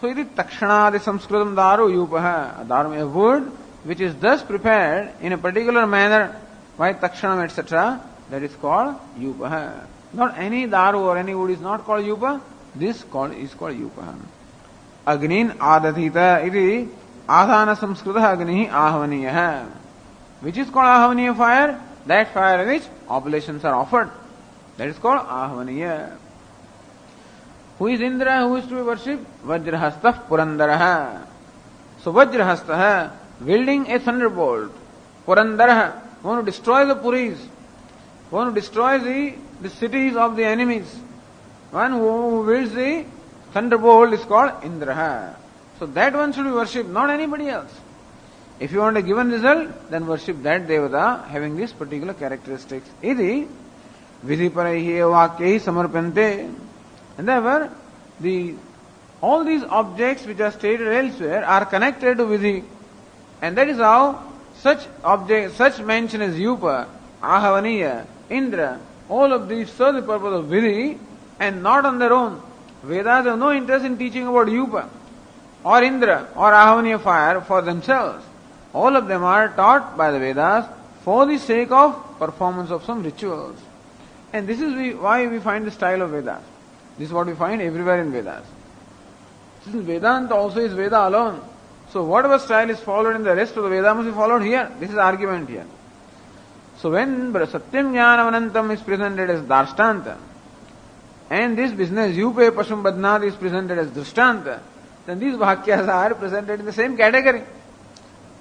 So it is takshanadi samskrutam daru yupaha. Daru, a wood which is thus prepared in a particular manner by takshanam etc. That is called yupaha. Not any daru or any wood is not called yupa. This is called yupaha. Agnin adadhita iti adhana samskrita agni ahvaniya. Which is called ahvaniya fire? That fire in which oblations are offered. That is called ahvaniya. Who is Indra? Who is to be worshipped? Vajrahastah Purandaraha. So Vajrahastah, wielding a thunderbolt. Purandaraha, one who destroys the Puris. One who destroys the cities of the enemies. One who wields the thunderbolt is called Indraha. So that one should be worshipped, not anybody else. If you want a given result, then worship that Devata having these particular characteristics. Idi Vidiparaihi Vakyahi Samarpante. And therefore, all these objects which are stated elsewhere are connected to Vidhi. And that is how such mention as Yupa, Ahavaniya, Indra, all of these serve the purpose of Vidhi and not on their own. Vedas have no interest in teaching about Yupa or Indra or Ahavaniya fire for themselves. All of them are taught by the Vedas for the sake of performance of some rituals. And this is why we find the style of Vedas. This is what we find everywhere in Vedas. Since Vedanta also is Veda alone, so whatever style is followed in the rest of the Veda must be followed here. This is argument here. So when Satyam Jnanavanantam is presented as Darshtanta, and this business Yupe Pashum Badnad is presented as Drishtanta, then these Bhakyas are presented in the same category.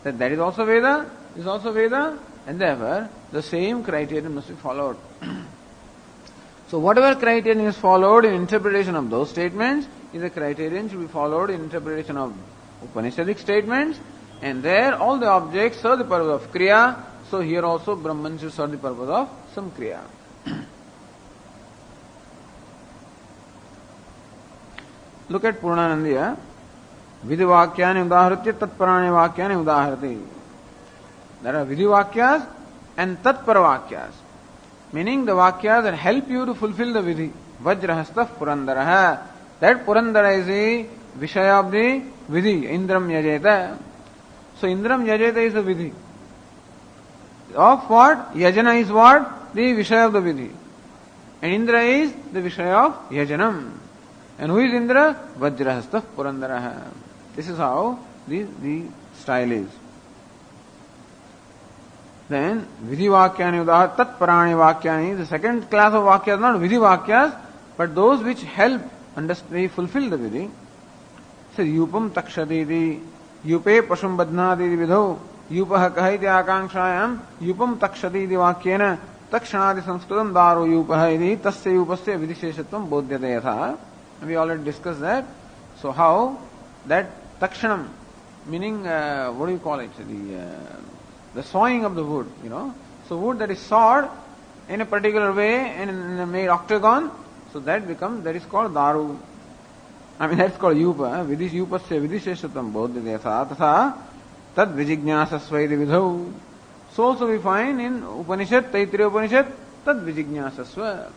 That is also Veda, this is also Veda, and therefore the same criterion must be followed. So whatever criterion is followed in interpretation of those statements is a criterion should be followed in interpretation of Upanishadic statements, and there all the objects serve the purpose of Kriya, so here also Brahman should serve the purpose of some Kriya. Look at Purnanandiya. Vidhivakyani udaharitya tatparani vakyani udaharati. There are Vidhivakyas and Tatparavakyas. Meaning the Vakyas that help you to fulfill the Vidhi. Vajrahastah Purandaraha. That Purandara is the Vishaya of the Vidhi. Indram Yajeta. So Indram Yajeta is the Vidhi. Of what? Yajana is what? The Vishaya of the Vidhi. And Indra is the Vishaya of Yajanam. And who is Indra? Vajrahastah Purandaraha. This is how the style is. Then Vidhi Vakyani Udahar Tat Parani Vakyani. The second class of Vakyas, not Vidhi Vakyas, but those which help fulfill the Vidhi. So Yupam Takshadidi, Yupe Pashum Badnadidi Vidho, Yupaha Kahiti Akanshayam, Yupam Takshadidi Vakyena, Takshanadi Sanskritam Daru Yupahaidi, Tasya Yupasya Vidisheshatvam Bodhyate Yatha. We already discussed that. So how that Takshanam, meaning what do you call it? The sawing of the wood, So wood that is sawed in a particular way and made octagon, so that is called Daru. That's called Yupa. Vidish Yupasya Vidisheshatam Bodhyate Yatha Tatha Tad Vijijñāsasvaiti Vidhau. So also we find in Upanishad, Taittiriya Upanishad, Tad Vijijñāsasva.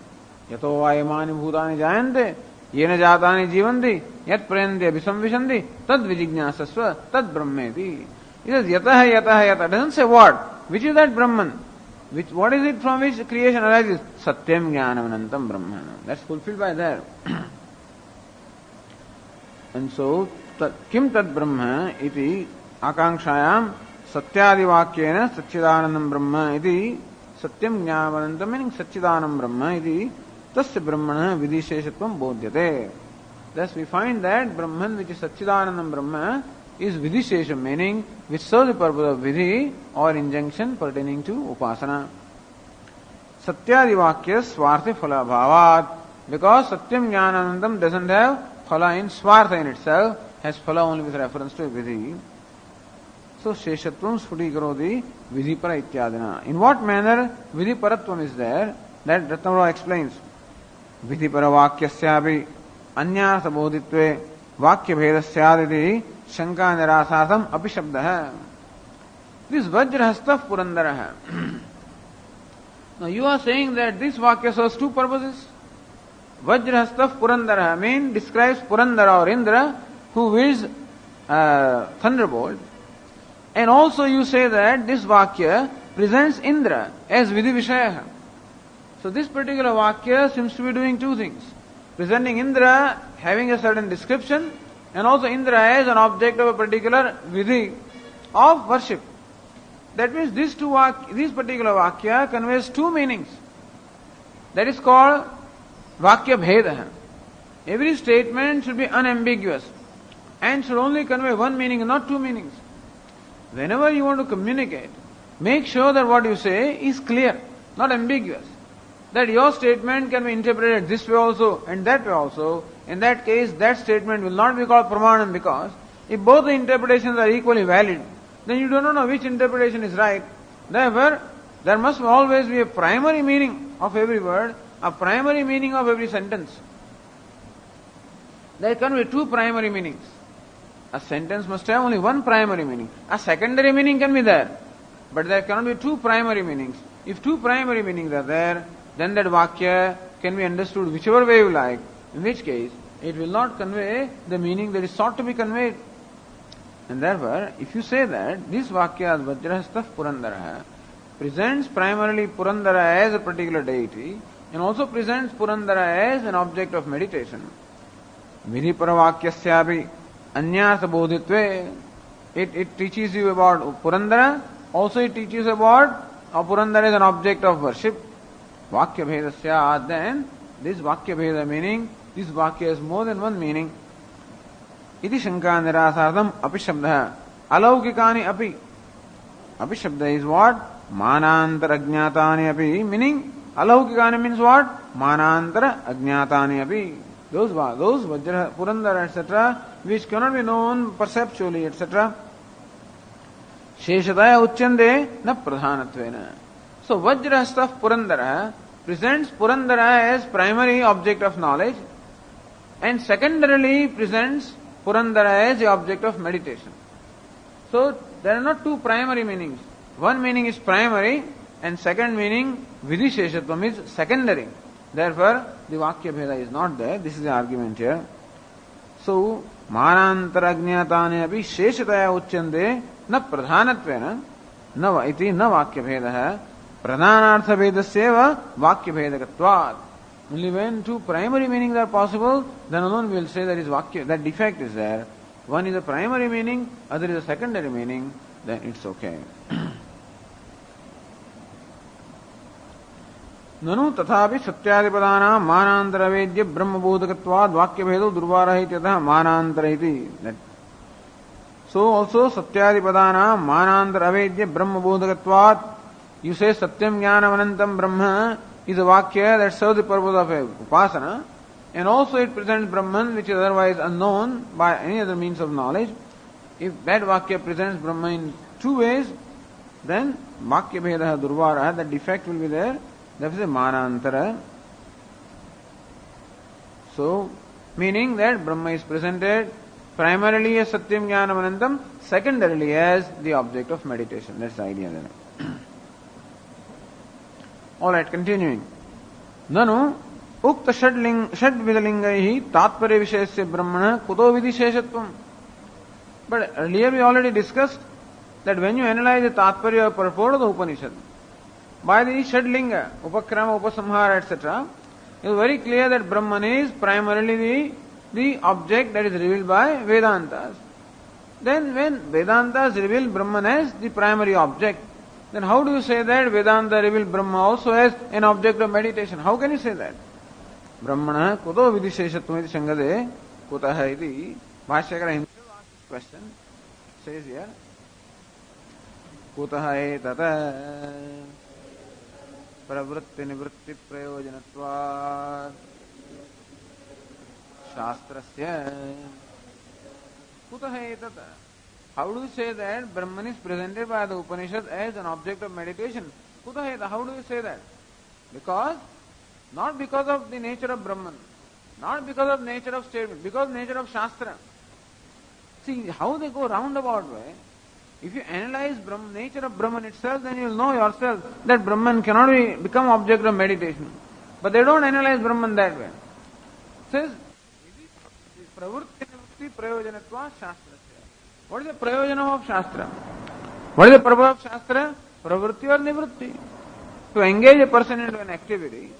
Yato vayamani bhutani jayante. Yena jatani jivanti, yat prayante abhisamvishandi, tad vijijñāsasva, tad brahmeti. He says yataha yataha yataha. Doesn't say what. Which is that Brahman? What is it from which creation arises? Satyam Jnanavanantam Brahma. That's fulfilled by there. And so, kim tad Brahma iti akanshayam satyadi vakyena Satchidanandam Brahma iti Satyam Jnanavanantam meaning Satchidanam Brahma iti Tasya Brahmana Vidisheshatvam Bodhyate. Thus we find that Brahman, which is Satchidanandam Brahma, is Vidishesham, meaning which serves the purpose of Vidhi or injunction pertaining to Upasana. Satyadi Vakya Swartha Phala Bhavat, because Satyam Jnananandam doesn't have Phala in Swartha in itself, has Phala only with reference to Vidhi. So Sheshatvam Sfutikaro Vidhipara Ityadina. In what manner Vidhiparatvam is there? That Ratnavara explains. Vidhipara Vakyasyapi Anyartha Bodhitve Vakya Bhedasyaditi Shanka Nirasartham Api Shabdaha. This Vajrahastha Purandaraha. Now you are saying that this Vakya serves two purposes. Vajrahastha Purandaraha means describes Purandara or Indra who wields thunderbolt. And also you say that this Vakya presents Indra as Vidhi Vishaya. So this particular Vakya seems to be doing two things. Presenting Indra having a certain description and also Indra as an object of a particular Vidhi of worship. That means this particular Vakya conveys two meanings. That is called Vakya Bheda. Every statement should be unambiguous and should only convey one meaning and not two meanings. Whenever you want to communicate, make sure that what you say is clear, not ambiguous. That your statement can be interpreted this way also and that way also. In that case, that statement will not be called Pramanam, because if both the interpretations are equally valid, then you do not know which interpretation is right. Therefore, there must always be a primary meaning of every word, a primary meaning of every sentence. There can be two primary meanings. A sentence must have only one primary meaning. A secondary meaning can be there, but there cannot be two primary meanings. If two primary meanings are there, then that Vakya can be understood whichever way you like, in which case it will not convey the meaning that is sought to be conveyed. And therefore, if you say that this Vakya Vajrahastha Purandara presents primarily Purandara as a particular deity and also presents Purandara as an object of meditation, Vidhipara Vakyasyapi Anyartha Bodhitve, it teaches you about Purandara, also it teaches about Purandara as an object of worship. Vakya Bhedasya, then this Vakya Bheda meaning, this Vakya has more than one meaning. Iti Shanka Nirasartham Api Shabdaha. Alaukikani Api. Api Shabda is what? Manantara Ajnatani Api. Meaning, Alaukikani means what? Manantara Ajnatani Api. Those Vajra, Purandara, etc., which cannot be known perceptually, etc. Sheshataya Uchchande na Pradhanatvena. So Vajrahastha Purandara presents Purandara as primary object of knowledge and secondarily presents Purandara as the object of meditation. So there are not two primary meanings. One meaning is primary and second meaning Vidisheshatvam is secondary. Therefore, the Vakya Bheda is not there. This is the argument here. So, Manantara Ajnatani api Sheshataya Uchchande na Pradhanatvena na iti na Vakya Bhedaha Pradhanartha Vedasyeva Vakya Bhedakatvat. Only when two primary meanings are possible, then alone we will say that is Vakya, that defect is there. One is a primary meaning, other is a secondary meaning, then it's okay. ननु तथापि सत्यादिपदानां मानांतरवेद्य ब्रह्मबोधकत्वाद् वाक्यभेदो दुर्वारः इत्यतः मानांतर इति. So also सत्यादिपदानां मानांतरवेद्य ब्रह्मबोधकत्वाद्, you say satyam jnanam anantam brahma is a vakya that serves the purpose of a upasana, and also it presents Brahman which is otherwise unknown by any other means of knowledge. If that vakya presents Brahma in two ways, then vakya bhedaha durvaraha, that defect will be there. That is a manantara. So, meaning that Brahma is presented primarily as Satyam Jnanam Anantam, secondarily as the object of meditation. That's the idea there. Alright, continuing. Nanu ukta shadvidalingaihi tatpare vishayasya brahmana kuto vidisheshatvam. But earlier we already discussed that when you analyze the tatparya or purport of the Upanishad, by the Shadlinga, Upakrama, Upasamhara, etc., it is very clear that Brahman is primarily the object that is revealed by Vedantas. Then when Vedantas reveal Brahman as the primary object, then how do you say that Vedanta reveal Brahma also as an object of meditation? How can you say that? Brahmana kuto vidisheshatvam iti shangade Kutaha iti. Bhashyakara himself asked this question. Says here, Kutaha etata pravritti nivritti prayojanatvat shastrasya. Kutaha etata. How do you say that Brahman is presented by the Upanishad as an object of meditation? Kutaha etata. How do you say that? Not because of the nature of Brahman, not because of nature of statement, because nature of Shastra. See how they go roundabout way. If you analyze nature of Brahman itself, then you will know yourself that Brahman cannot become object of meditation. But they don't analyze Brahman that way. It says, pravritti nivritti prayojanatva shastrasya. What is the prayojana of Shastra? What is the purpose of Shastra? Pravritti or nivritti. To engage a person into an activity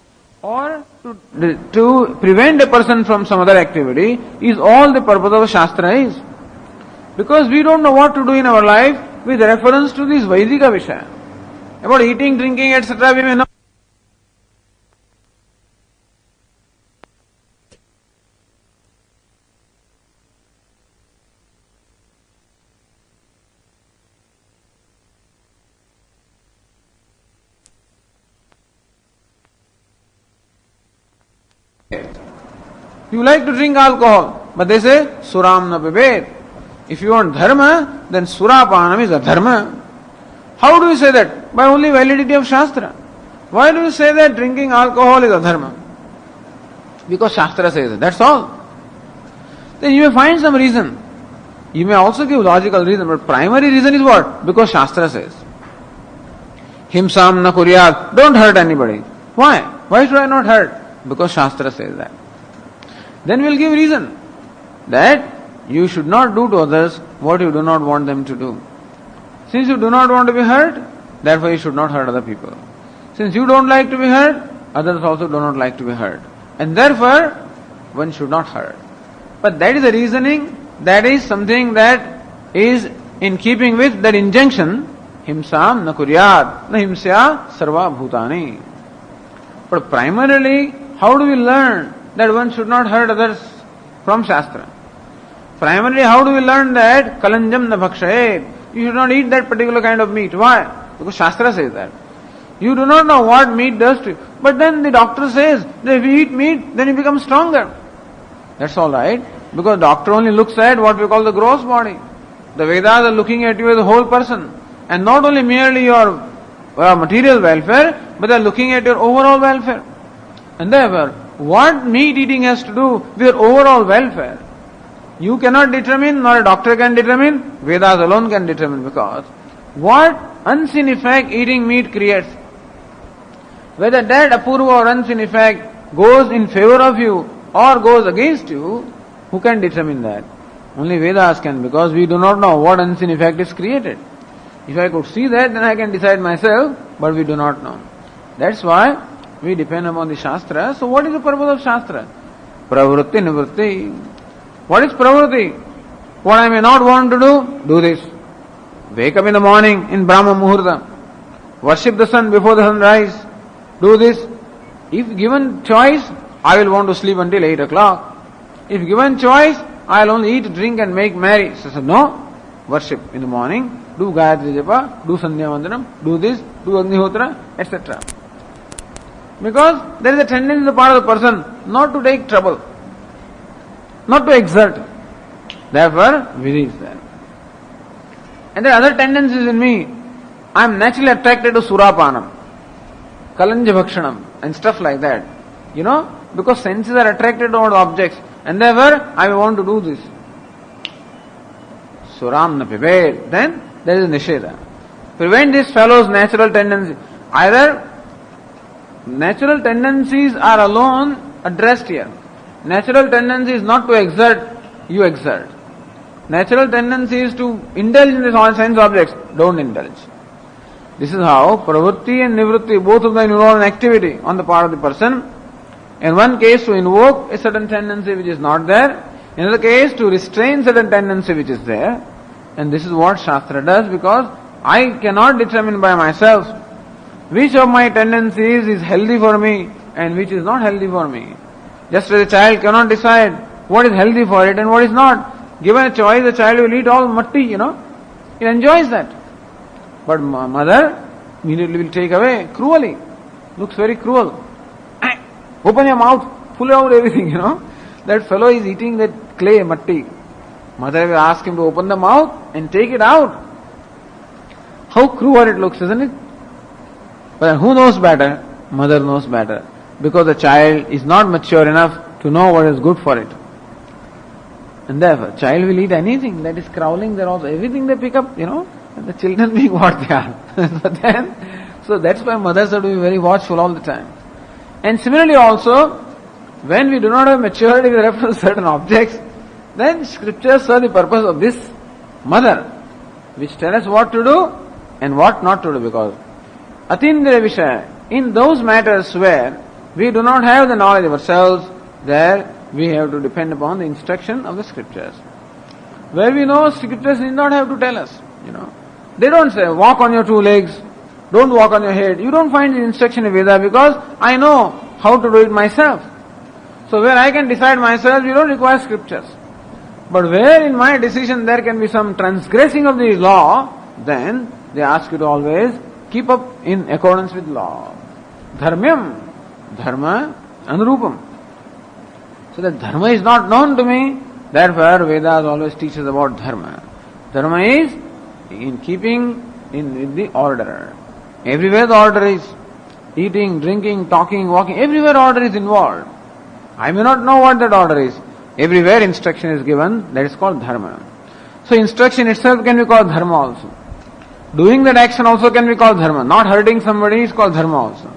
or to prevent a person from some other activity is all the purpose of a Shastra is. Because we don't know what to do in our life with reference to this Vaidika Vishaya. About eating, drinking, etc. we may know. You like to drink alcohol, but they say, Suram na pibet. If you want dharma, then Surapanam is a dharma. How do you say that? By only validity of Shastra. Why do you say that drinking alcohol is a dharma? Because Shastra says it. That's all. Then you may find some reason. You may also give logical reason, but primary reason is what? Because Shastra says. Himsam na kuryat. Don't hurt anybody. Why? Why should I not hurt? Because Shastra says that. Then we'll give reason that you should not do to others what you do not want them to do. Since you do not want to be hurt, therefore you should not hurt other people. Since you don't like to be hurt, others also do not like to be hurt. And therefore, one should not hurt. But that is a reasoning, that is something that is in keeping with that injunction, himsam na kuryat, na himsya sarva bhutani. But primarily, how do we learn that one should not hurt others? From Shastra. Primarily, how do we learn that kalanjam na bhakshayet? You should not eat that particular kind of meat. Why? Because Shastra says that. You do not know what meat does to you. But then the doctor says that if you eat meat, then you become stronger. That's all right. Because doctor only looks at what we call the gross body. The Vedas are looking at you as a whole person. And not only merely your material welfare, but they are looking at your overall welfare. And therefore, what meat eating has to do with your overall welfare, you cannot determine, nor a doctor can determine, Vedas alone can determine, because what unseen effect eating meat creates, whether that apurva or unseen effect goes in favor of you or goes against you, who can determine that? Only Vedas can, because we do not know what unseen effect is created. If I could see that, then I can decide myself, but we do not know. That's why we depend upon the Shastra. So what is the purpose of Shastra? Pravritti nivritti. What is pravritti? What I may not want to do this. Wake up in the morning in Brahma Muhurta. Worship the sun before the sunrise. Do this. If given choice, I will want to sleep until 8 o'clock. If given choice, I will only eat, drink and make merry. So no, worship in the morning, do Gayatri Japa, do Sandhya Vandanam, do this, do Agnihotra, etc. Because there is a tendency in the part of the person not to take trouble, not to exert. Therefore, Vidhi is there. And there are other tendencies in me. I am naturally attracted to Surapanam, Kalanja Bhakshanam and stuff like that. You know, because senses are attracted toward objects and therefore I want to do this. Suram na pibet. Then there is Nisheda. Prevent this fellow's natural tendency. Either natural tendencies are alone addressed here. Natural tendency is not to exert, you exert. Natural tendency is to indulge in the sense objects, don't indulge. This is how pravritti and nivritti, both of them involve an activity on the part of the person. In one case to invoke a certain tendency which is not there, in another case to restrain certain tendency which is there. And this is what Shastra does, because I cannot determine by myself which of my tendencies is healthy for me and which is not healthy for me. Just as a child cannot decide what is healthy for it and what is not. Given a choice, the child will eat all matti, It enjoys that. But mother immediately will take away cruelly. Looks very cruel. Open your mouth, pull out everything, That fellow is eating that clay, matti. Mother will ask him to open the mouth and take it out. How cruel it looks, isn't it? But who knows better? Mother knows better. Because the child is not mature enough to know what is good for it. And therefore, child will eat anything that is crawling there also. Everything they pick up, and the children being what they are. So that's why mothers have to be very watchful all the time. And similarly also, when we do not have maturity with reference to certain objects, then scriptures serve the purpose of this mother, which tell us what to do and what not to do, because Atindriya Vishaya, in those matters where we do not have the knowledge of ourselves, there we have to depend upon the instruction of the scriptures. Where we know, scriptures need not have to tell us, They don't say, walk on your two legs, don't walk on your head. You don't find the instruction in Veda because I know how to do it myself. So where I can decide myself, you don't require scriptures. But where in my decision there can be some transgressing of the law, then they ask you to always keep up in accordance with law. Dharmyam, dharma, anurupam. So that dharma is not known to me, therefore Vedas always teaches about dharma. Dharma is in keeping with the order. Everywhere the order is. Eating, drinking, talking, walking, everywhere order is involved. I may not know what that order is. Everywhere instruction is given, that is called dharma. So instruction itself can be called dharma also. Doing that action also can be called dharma. Not hurting somebody is called dharma also.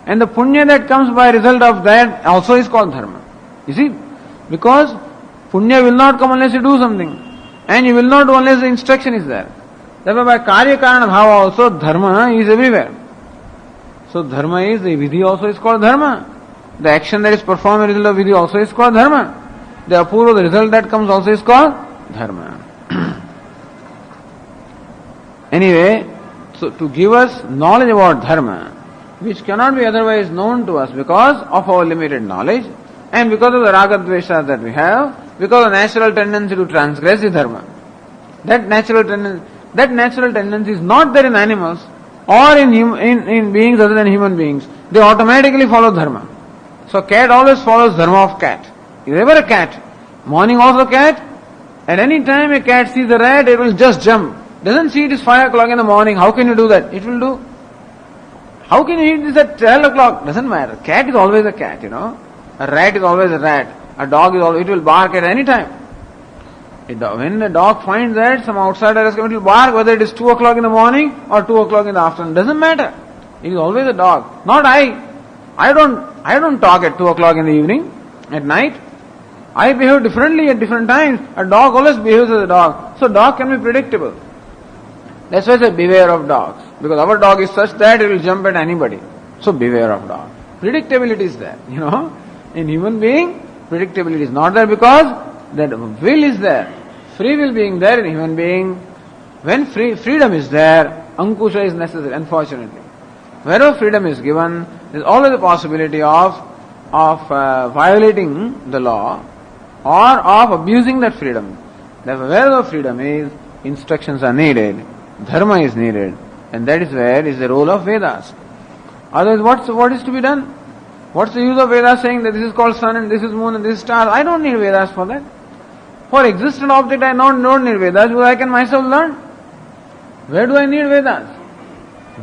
And the punya that comes by result of that also is called dharma. You see? Because punya will not come unless you do something. And you will not do unless the instruction is there. Therefore by karya karana bhava also dharma is everywhere. So dharma is, the vidhi also is called dharma. The action that is performed as a result of vidhi also is called dharma. The apurva, the result that comes also is called dharma. Anyway, so to give us knowledge about dharma, which cannot be otherwise known to us because of our limited knowledge and because of the raga dvesha that we have, because of the natural tendency to transgress the dharma. That natural tendency is not there in animals or in beings other than human beings. They automatically follow dharma. So cat always follows dharma of cat. Is ever a cat? Morning also cat. At any time a cat sees a rat, it will just jump. Doesn't see it is 5 o'clock in the morning. How can you do that? It will do. How can you eat this at 12 o'clock? Doesn't matter. Cat is always a cat, A rat is always a rat. A dog is always, it will bark at any time. When a dog finds that some outsider has come, it will bark whether it is 2 o'clock in the morning or 2 o'clock in the afternoon. Doesn't matter. It is always a dog. Not I. I don't talk at 2 o'clock in the evening, at night. I behave differently at different times. A dog always behaves as a dog. So dog can be predictable. That's why I say beware of dogs. Because our dog is such that it will jump at anybody. So beware of dog. Predictability is there, In human being, predictability is not there because that will is there. Free will being there in human being. When freedom is there, ankusha is necessary, unfortunately. Wherever freedom is given, there is always a possibility of violating the law or of abusing that freedom. Therefore, wherever freedom is, instructions are needed, dharma is needed, and that is where is the role of Vedas. Otherwise, what is to be done? What's the use of Vedas saying that this is called sun and this is moon and this is star? I don't need Vedas for that. For existent object, I don't need Vedas because I can myself learn. Where do I need Vedas?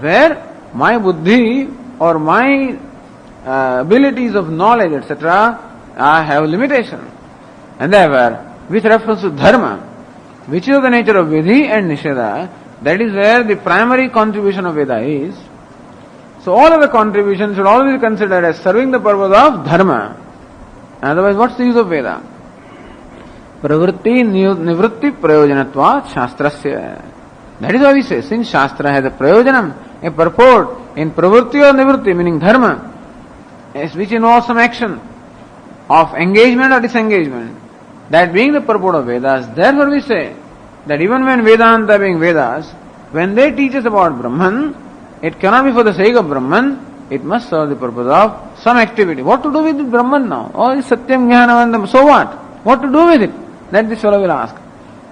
Where my buddhi or my abilities of knowledge, etc., have limitation. And therefore, with reference to dharma, which is the nature of vidhi and nisheda, that is where the primary contribution of Veda is. So all of the contributions should always be considered as serving the purpose of dharma. Otherwise, what's the use of Veda? Pravritti nivritti prayojanatva shastrasya. That is why we say, since Shastra has a prayojanam, a purport in pravritti or nivritti, meaning dharma, which involves some action of engagement or disengagement, that being the purport of Vedas, therefore we say that even when Vedanta being Vedas, when they teach us about Brahman, it cannot be for the sake of Brahman, it must serve the purpose of some activity. What to do with Brahman now? Oh, it's Satyam Jnanavandam, so what? What to do with it? That this fellow will ask.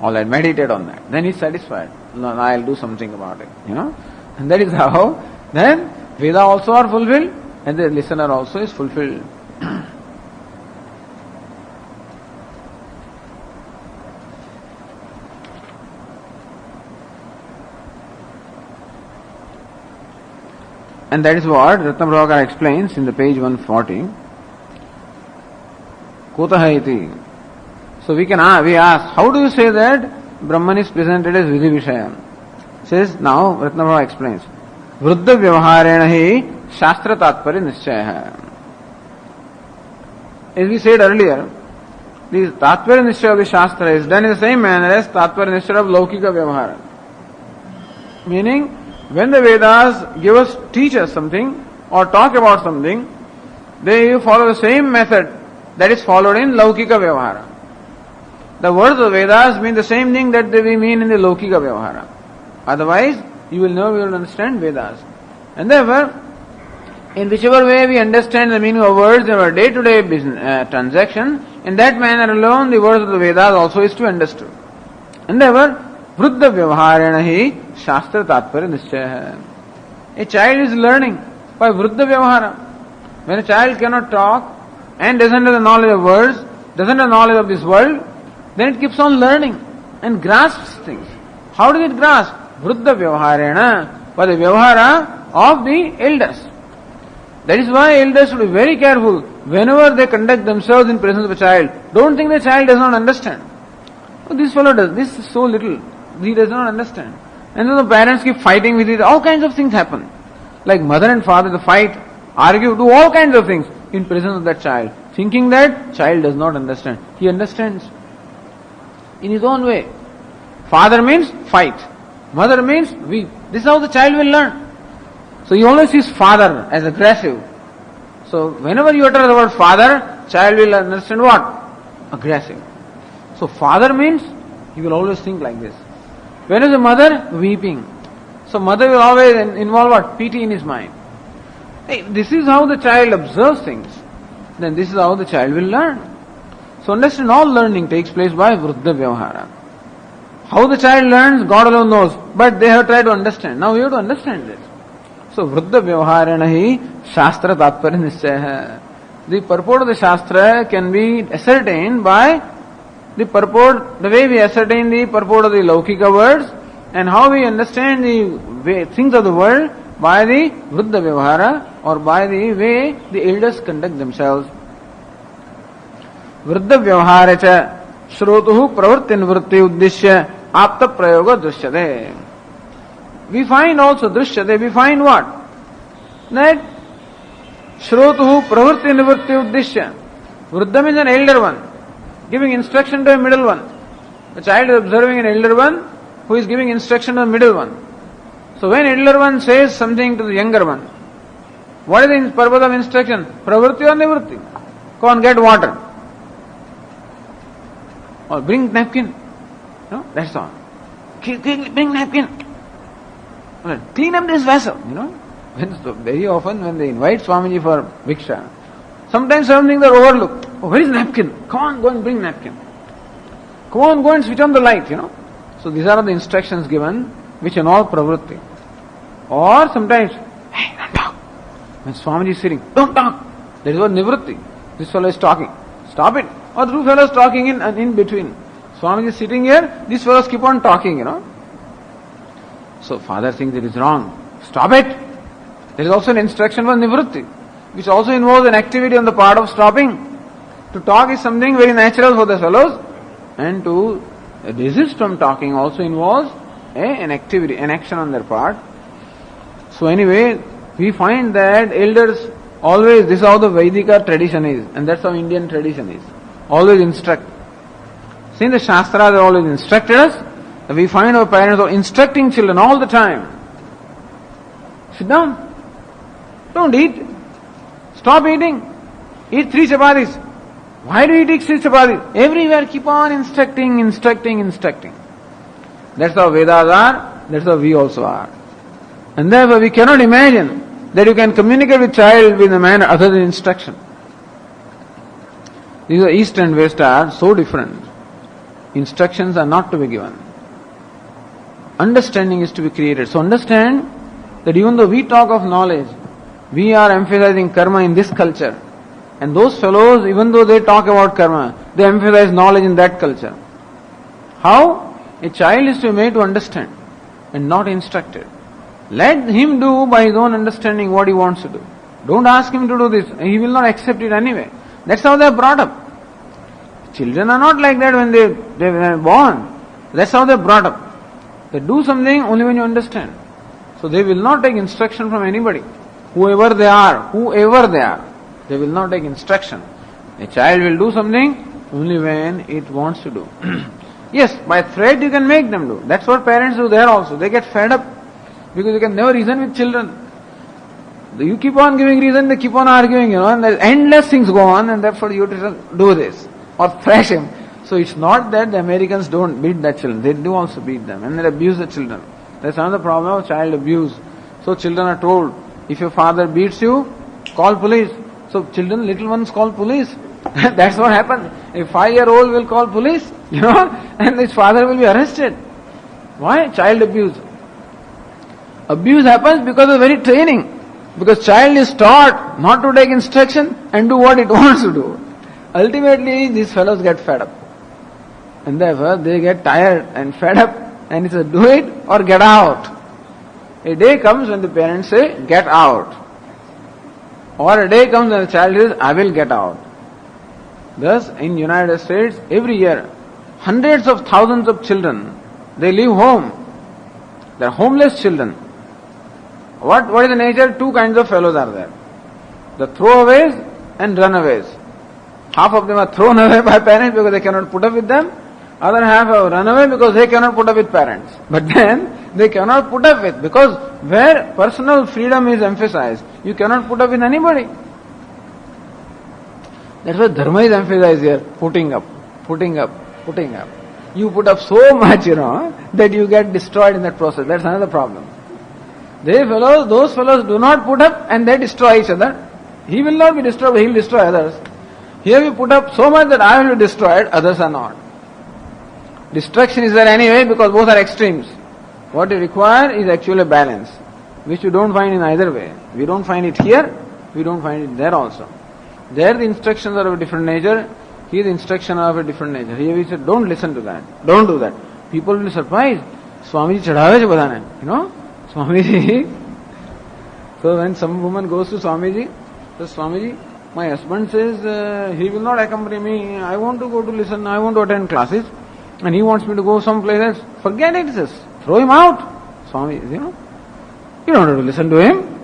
All right, meditate on that. Then he's satisfied. No, I'll do something about it. And that is how then Veda also are fulfilled and the listener also is fulfilled. And that is what Ratnaprabhakara explains in the page 140. Kutaha iti. So we ask, how do you say that Brahman is presented as Vidhi Vishaya? Says, now Ratnaprabhakara explains. Vruddha vyavaharena hi shastra tatparya nischaya. As we said earlier, the tatparya nischaya of the shastra is done in the same manner as tatparya nischaya of laukika vyavahara. Meaning, when the Vedas teach us something or talk about something, they follow the same method that is followed in Laukika Vyavahara. The words of Vedas mean the same thing that we mean in the Laukika Vyavahara. Otherwise, you will never be able to understand Vedas. And therefore, in whichever way we understand the meaning of words in our day-to-day business, transaction, in that manner alone the words of the Vedas also is to be understood. And therefore, Vruddha vyavaharena hi shastra tatparya nischaya. A child is learning by Vruddha vyavahara. When a child cannot talk and doesn't have the knowledge of words, doesn't have knowledge of this world, then it keeps on learning and grasps things. How does it grasp? Vruddha vyavaharena, by the vyavahara of the elders. That is why elders should be very careful whenever they conduct themselves in presence of a child. Don't think the child does not understand. Oh, this fellow does, this is so little. He does not understand. And then the parents keep fighting with it. All kinds of things happen. Like mother and father, they fight, argue, do all kinds of things in presence of that child. Thinking that child does not understand. He understands in his own way. Father means fight. Mother means weep. This is how the child will learn. So he always sees father as aggressive. So whenever you utter the word father, child will understand what? Aggressive. So father means he will always think like this. When is the mother? Weeping. So mother will always involve what? Pity in his mind. Hey, this is how the child observes things. Then this is how the child will learn. So understand, all learning takes place by Vruddha Vyavahara. How the child learns, God alone knows. But they have tried to understand. Now we have to understand this. So Vruddha Vyavaharena hi Shastra Tatparya Nischaya. The purport of the Shastra can be ascertained by the purport, the way we ascertain the purport of the Laukika words, and how we understand the things of the world by the Vruddha Vyavahara, or by the way the elders conduct themselves. Vruddha Vyavahara cha Shrotuhu Pravritti Nivritti Uddishya Apta Prayoga Drishyate. We find also Drishyate, we find what? That Shrotuhu Pravritti Nivritti Uddishya. Vruddha means an elder one, giving instruction to a middle one. The child is observing an elder one who is giving instruction to the middle one. So when elder one says something to the younger one, what is the purpose of instruction? Pravritti or nivritti? Go and get water. Or bring napkin. No, that's all. Bring napkin. Or clean up this vessel. Very often when they invite Swamiji for Viksha, sometimes some things are overlooked. Oh, where is napkin? Come on, go and bring napkin. Come on, go and switch on the light, So these are the instructions given, which involve pravritti. Or sometimes, hey, don't talk. When Swamiji is sitting, don't talk. That is what nivritti. This fellow is talking. Stop it. Or the two fellows talking in between. Swamiji is sitting here, these fellows keep on talking, So father thinks it is wrong. Stop it. There is also an instruction for nivritti, which also involves an activity on the part of stopping. To talk is something very natural for the fellows, and to resist from talking also involves an activity, an action on their part. So anyway, we find that elders always, this is how the Vedika tradition is, and that's how Indian tradition is. Always instruct. See, in the Shastras they always instructed us. We find our parents are instructing children all the time. Sit down. Don't eat. Stop eating. Eat 3 chapatis. Why do you eat 3 chapatis? Everywhere keep on instructing. That's how Vedas are, that's how we also are. And therefore we cannot imagine that you can communicate with child in a manner other than instruction. These are East and West are so different. Instructions are not to be given. Understanding is to be created. So understand that even though we talk of knowledge, we are emphasizing karma in this culture. And those fellows, even though they talk about karma, they emphasize knowledge in that culture. How? A child is to be made to understand and not instructed. Let him do by his own understanding what he wants to do. Don't ask him to do this. He will not accept it anyway. That's how they are brought up. Children are not like that when they are born. That's how they are brought up. They do something only when you understand. So they will not take instruction from anybody. Whoever they are. They will not take instruction. A child will do something only when it wants to do. Yes, by threat you can make them do. That's what parents do there also. They get fed up because you can never reason with children. You keep on giving reason, they keep on arguing, and there's endless things go on, and therefore you have to do this or thrash him. So it's not that the Americans don't beat their children. They do also beat them and they abuse the children. That's another problem of child abuse. So children are told, if your father beats you, call police. So children, little ones call police. That's what happened. A 5-year-old will call police, and his father will be arrested. Why? Child abuse. Abuse happens because of very training. Because child is taught not to take instruction and do what it wants to do. Ultimately, these fellows get fed up. And therefore, they get tired and fed up and it's a do it or get out. A day comes when the parents say, get out. Or a day comes when the child says, I will get out. Thus, in United States, every year, hundreds of thousands of children, they leave home. They are homeless children. What is the nature? Two kinds of fellows are there. The throwaways and runaways. Half of them are thrown away by parents because they cannot put up with them. Other half are run away because they cannot put up with parents. But then they cannot put up with, because where personal freedom is emphasized, you cannot put up with anybody. That's why dharma is emphasized here. Putting up. You put up so much, that you get destroyed in that process. That's another problem. Those fellows do not put up and they destroy each other. He will not be destroyed, but he will destroy others. Here we put up so much that I will be destroyed, others are not. Destruction is there anyway because both are extremes. What you require is actually a balance, which you don't find in either way. We don't find it here, we don't find it there also. There the instructions are of a different nature, here the instructions are of a different nature. Here we said, don't listen to that, don't do that. People will be surprised. Swami chadhave je badane, Swamiji. So when some woman goes to Swamiji, says, Swamiji, my husband says he will not accompany me. I want to go to listen, I want to attend classes, and he wants me to go someplace else. Forget it, says, throw him out. Swami, you don't have to listen to him.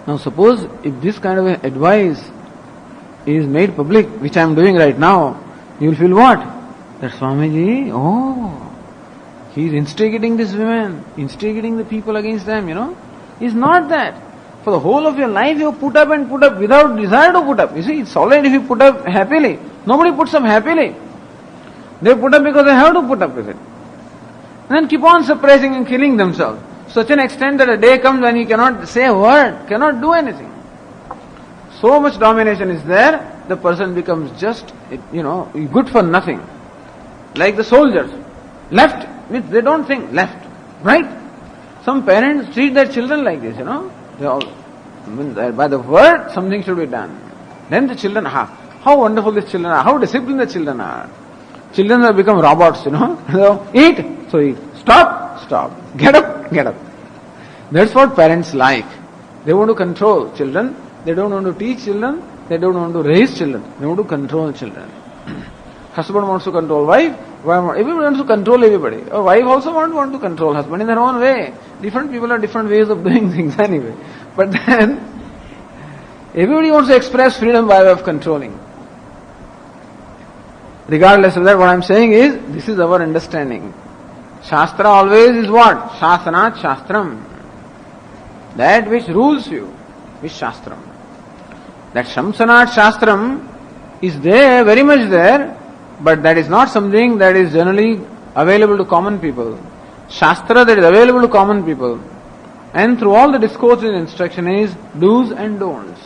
Now suppose if this kind of advice is made public, which I am doing right now, you will feel what? That Swamiji, he is instigating these women, instigating the people against them, It's not that. For the whole of your life you put up and put up without desire to put up. You see, it's alright if you put up happily. Nobody puts up happily. They put up because they have to put up with it. And then keep on suppressing and killing themselves. Such an extent that a day comes when you cannot say a word, cannot do anything. So much domination is there, the person becomes just, good for nothing. Like the soldiers. Left, they don't think left, right. Some parents treat their children like this, They all, by the word, something should be done. Then the children, how wonderful these children are, how disciplined the children are. Children have become robots, So eat, so eat. Stop. Get up. That's what parents like. They want to control children. They don't want to teach children. They don't want to raise children. They want to control children. Husband wants to control wife. Everybody wants to control everybody. Or wife also want to control husband in their own way. Different people have different ways of doing things anyway. But then, everybody wants to express freedom by way of controlling. Regardless of that, what I am saying is, this is our understanding. Shastra always is what? Shasanat Shastram. That which rules you is Shastram. That Shamsanat Shastram is there, very much there, but that is not something that is generally available to common people. Shastra that is available to common people, and through all the discourses and instruction is do's and don'ts.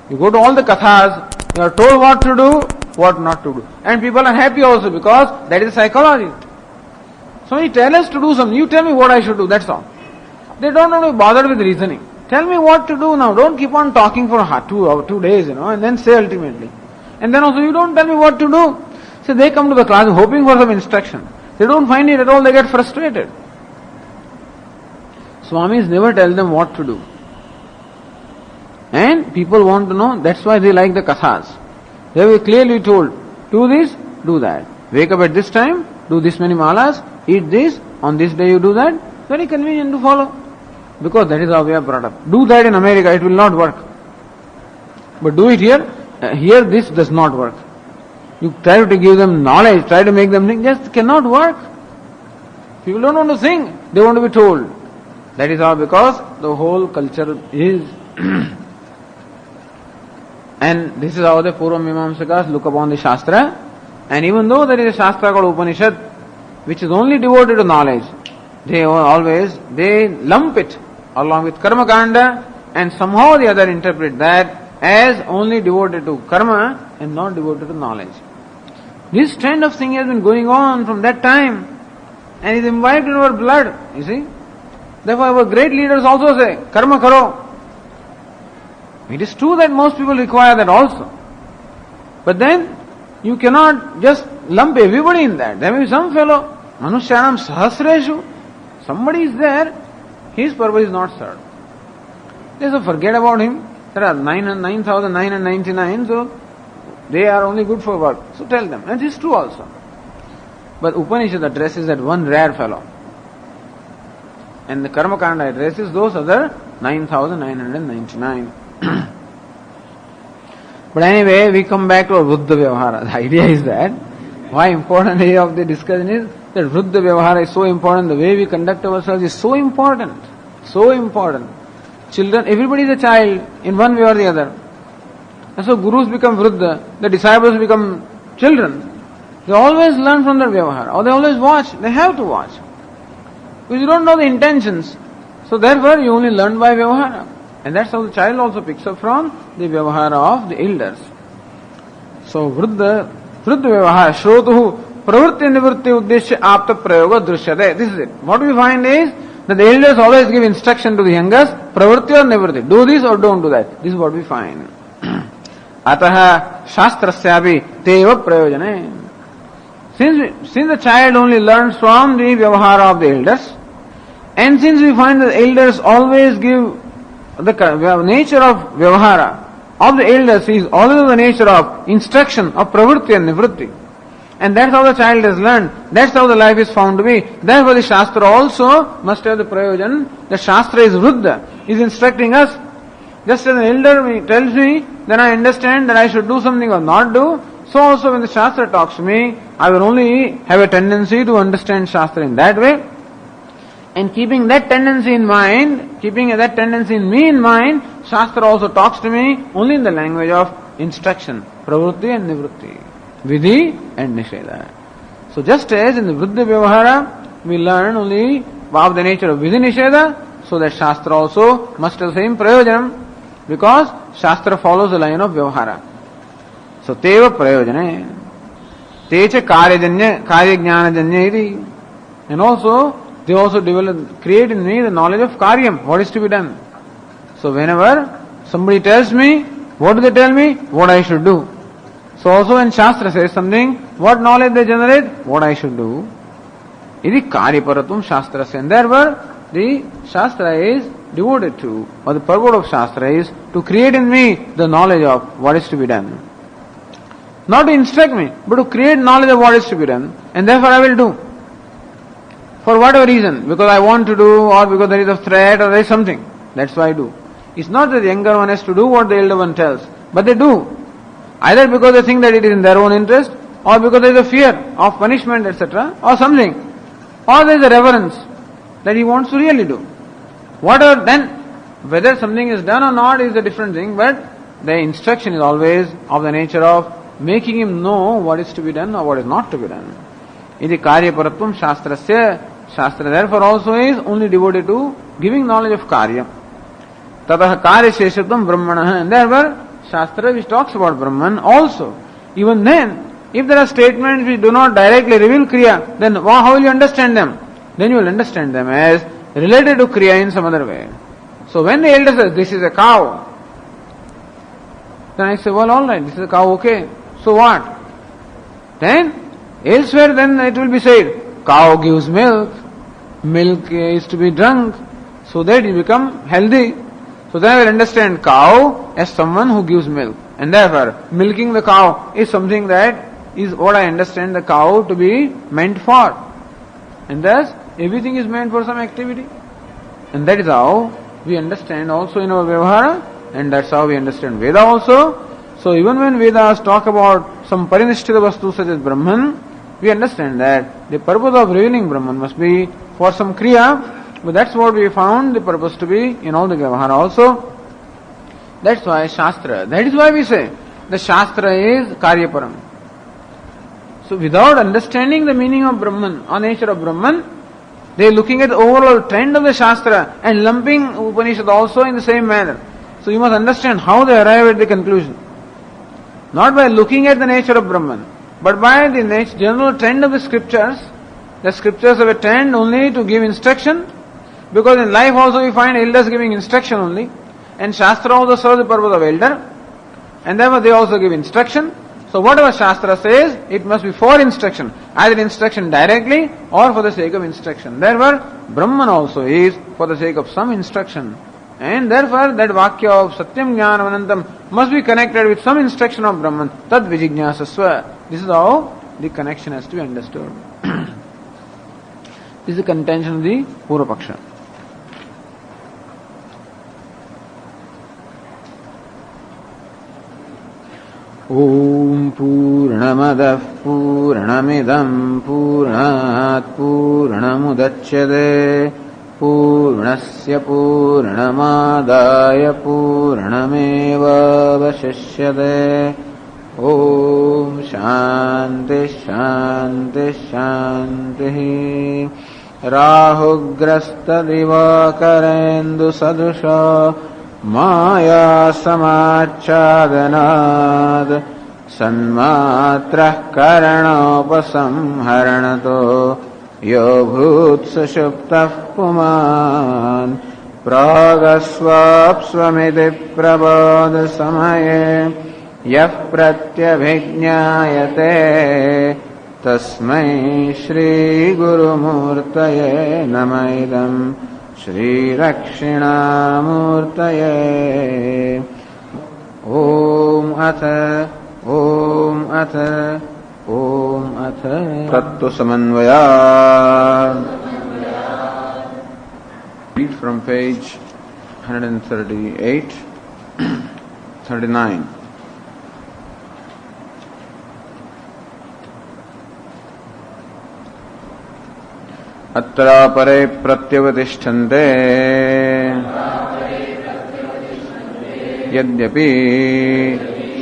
You go to all the kathas, You are told what to do, what not to do. And people are happy also because that is psychology. So you tell us to do something, you tell me what I should do, that's all. They don't want to be bothered with reasoning. Tell me what to do now. Don't keep on talking for 2 days, and then say ultimately. And then also you don't tell me what to do. So they come to the class hoping for some instruction. They don't find it at all, they get frustrated. Swamis never tell them what to do. And people want to know, that's why they like the kathas. They will clearly told, do this, do that. Wake up at this time, do this many malas, eat this, on this day you do that. Very convenient to follow. Because that is how we are brought up. Do that in America, it will not work. But do it here, here this does not work. You try to give them knowledge, try to make them think, just cannot work. People don't want to think, they want to be told. That is how, because the whole culture is. And this is how the Purva Mimamsakas look upon the Shastra. And even though there is a Shastra called Upanishad, which is only devoted to knowledge, they lump it along with Karma Kanda and somehow the other interpret that as only devoted to karma and not devoted to knowledge. This trend of thing has been going on from that time and is imbibed in our blood, you see. Therefore our great leaders also say, karma karo. It is true that most people require that also. But then you cannot just lump everybody in that. There may be some fellow, Manushyanam Sahasreshu, somebody is there, his purpose is not served. Just forget about him. There are 9,999, so they are only good for work. So tell them. And this is true also. But Upanishad addresses that one rare fellow. And the Karma Kanda addresses those other 9,999. But anyway, we come back to our Vruddha Vyavahara. The idea is that, why important area of the discussion is that Vruddha Vyavahara is so important. The way we conduct ourselves is so important. So important. Children, everybody is a child in one way or the other. And so gurus become Vruddha, the disciples become children. They always learn from their Vyavahara. Or they always watch. They have to watch. Because you don't know the intentions. So therefore you only learn by Vyavahara. And that's how the child also picks up from the Vyavahara of the elders. So Vruddha Vyavahara, Shrotuhu, Pravritti Nivritti Uddeshya Apta Prayoga Drishyate. This is it. What we find is that the elders always give instruction to the youngest, Pravritti or Nivritti. Do this or don't do that. This is what we find. Ataha Shastrasyapi Teva Prayojane. Since the child only learns from the Vyavahara of the elders, and since we find that the elders always give the nature of Vyavahara of the elders is always the nature of instruction of Pravritti and Nivritti. And that's how the child has learned. That's how the life is found to be. Therefore the Shastra also must have the Prayojan. The Shastra is Vruddha, is instructing us. Just as an elder tells me, then I understand that I should do something or not do. So also when the Shastra talks to me, I will only have a tendency to understand Shastra in that way. And keeping that tendency in mind, keeping that tendency in me in mind, Shastra also talks to me only in the language of instruction, pravritti and nivritti, vidhi and nisheda. So just as in the Vruddha Vyavahara, we learn only of the nature of vidhi nisheda, so that Shastra also must have the same prayojanam, because Shastra follows the line of Vyavahara. So teva prayojane, techa karya jnana janya iti. And also, they also create in me the knowledge of karyam, what is to be done. So whenever somebody tells me, what do they tell me? What I should do. So also when Shastra says something, what knowledge they generate? What I should do. Iti karyaparatum Shastrasya. And therefore, the Shastra is devoted to, or the purport of Shastra is to create in me the knowledge of what is to be done. Not to instruct me, but to create knowledge of what is to be done. And therefore I will do. For whatever reason, because I want to do, or because there is a threat, or there is something. That's why I do. It's not that the younger one has to do what the elder one tells, but they do. Either because they think that it is in their own interest, or because there is a fear of punishment, etc., or something. Or there is a reverence that he wants to really do. Whatever, then, whether something is done or not is a different thing, but the instruction is always of the nature of making him know what is to be done or what is not to be done. Iti karyaparatvam shastrasya. Shastra therefore also is only devoted to giving knowledge of karya. Tataha karya sheshatvam brahmana. And therefore Shastra which talks about Brahman also. Even then, if there are statements which do not directly reveal Kriya, then how will you understand them? Then you will understand them as related to Kriya in some other way. So when the elder says, this is a cow, then I say, well, alright, this is a cow, okay. So what? Then, elsewhere then it will be said, cow gives milk, milk is to be drunk, so that you become healthy. So then I will understand cow as someone who gives milk. And therefore, milking the cow is something that is what I understand the cow to be meant for. And thus, everything is meant for some activity. And that is how we understand also in our Vyavahara, and that's how we understand Veda also. So even when Vedas talk about some parinishthita vastu such as Brahman, we understand that the purpose of revealing Brahman must be for some Kriya, but that's what we found the purpose to be in all the Vyavahara also. That's why Shastra, that is why we say the Shastra is Karyaparam. So without understanding the meaning of Brahman or nature of Brahman, they are looking at the overall trend of the Shastra and lumping Upanishad also in the same manner. So you must understand how they arrive at the conclusion. Not by looking at the nature of Brahman, but by the general trend of the scriptures. The scriptures have a trend only to give instruction, because in life also we find elders giving instruction only, and Shastra also serves the purpose of elder, and therefore they also give instruction. So whatever Shastra says, it must be for instruction, either instruction directly or for the sake of instruction. Therefore, Brahman also is for the sake of some instruction. And therefore, that Vakya of Satyam Jnanam Anantam must be connected with some instruction of Brahman. Tad Vijijñāsasva. This is how the connection has to be understood. This is the contention of the Purva-paksha. Om Purnamadah Purnamidam Purnat Purnamudachyate Purnasya Purnamadaya Purnameva Vashishyate. Om Shanti Shanti Shanti. Rahugrasta Divakarendu Sadrusha Maya Samachchadanad Sanmatrah Karanopasamharanato Yo Bhutsa Shuptah Puman Pragasvapsvamiti Prabodha Samaye Yah Pratyabhijñāyate Tasmai Shri Guru Murtaye Namaidam Shri Rakshinamurtaye. Om Atha Om Atha Om Atha Tattu Samanvaya. Read from page 138, 39. Atra pare pratyavadishthante yadyapi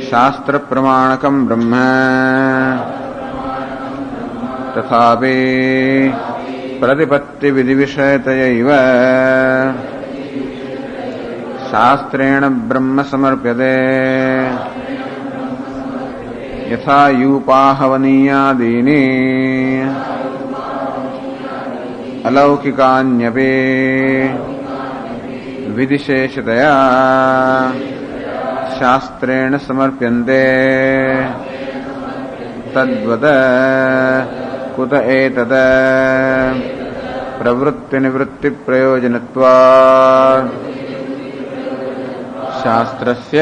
shastra pramanakam brahma tathapi pratipatti vidivishayatayaiva shastrena brahma samarpyate yatha yupahavaniyadini अलौकिकान्यपि विदिशेषतया शास्त्रेण समर्प्यन्ते तद्वत् कुत एतत् प्रवृत्तिनिवृत्तिप्रयोजनत्वात् शास्त्रस्य.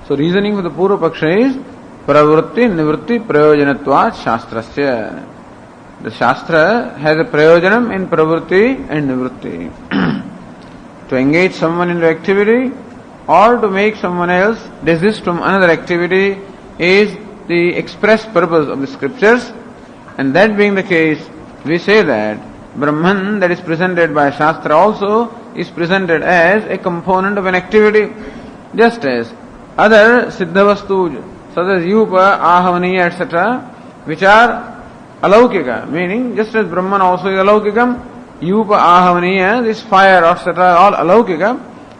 So reasoning for the Purva Paksha is pravritti nivritti prayojanatvat shastrasya. The Shastra has a prayojanam in pravritti and nivritti. To engage someone into activity or to make someone else desist from another activity is the express purpose of the scriptures. And that being the case, we say that Brahman that is presented by Shastra also is presented as a component of an activity, just as other siddhavastu such as yupa, ahavaniya, etc., which are alaukika, meaning just as Brahman also is alaukikam, yupa, ahavaniya, this fire, etc., all alaukika.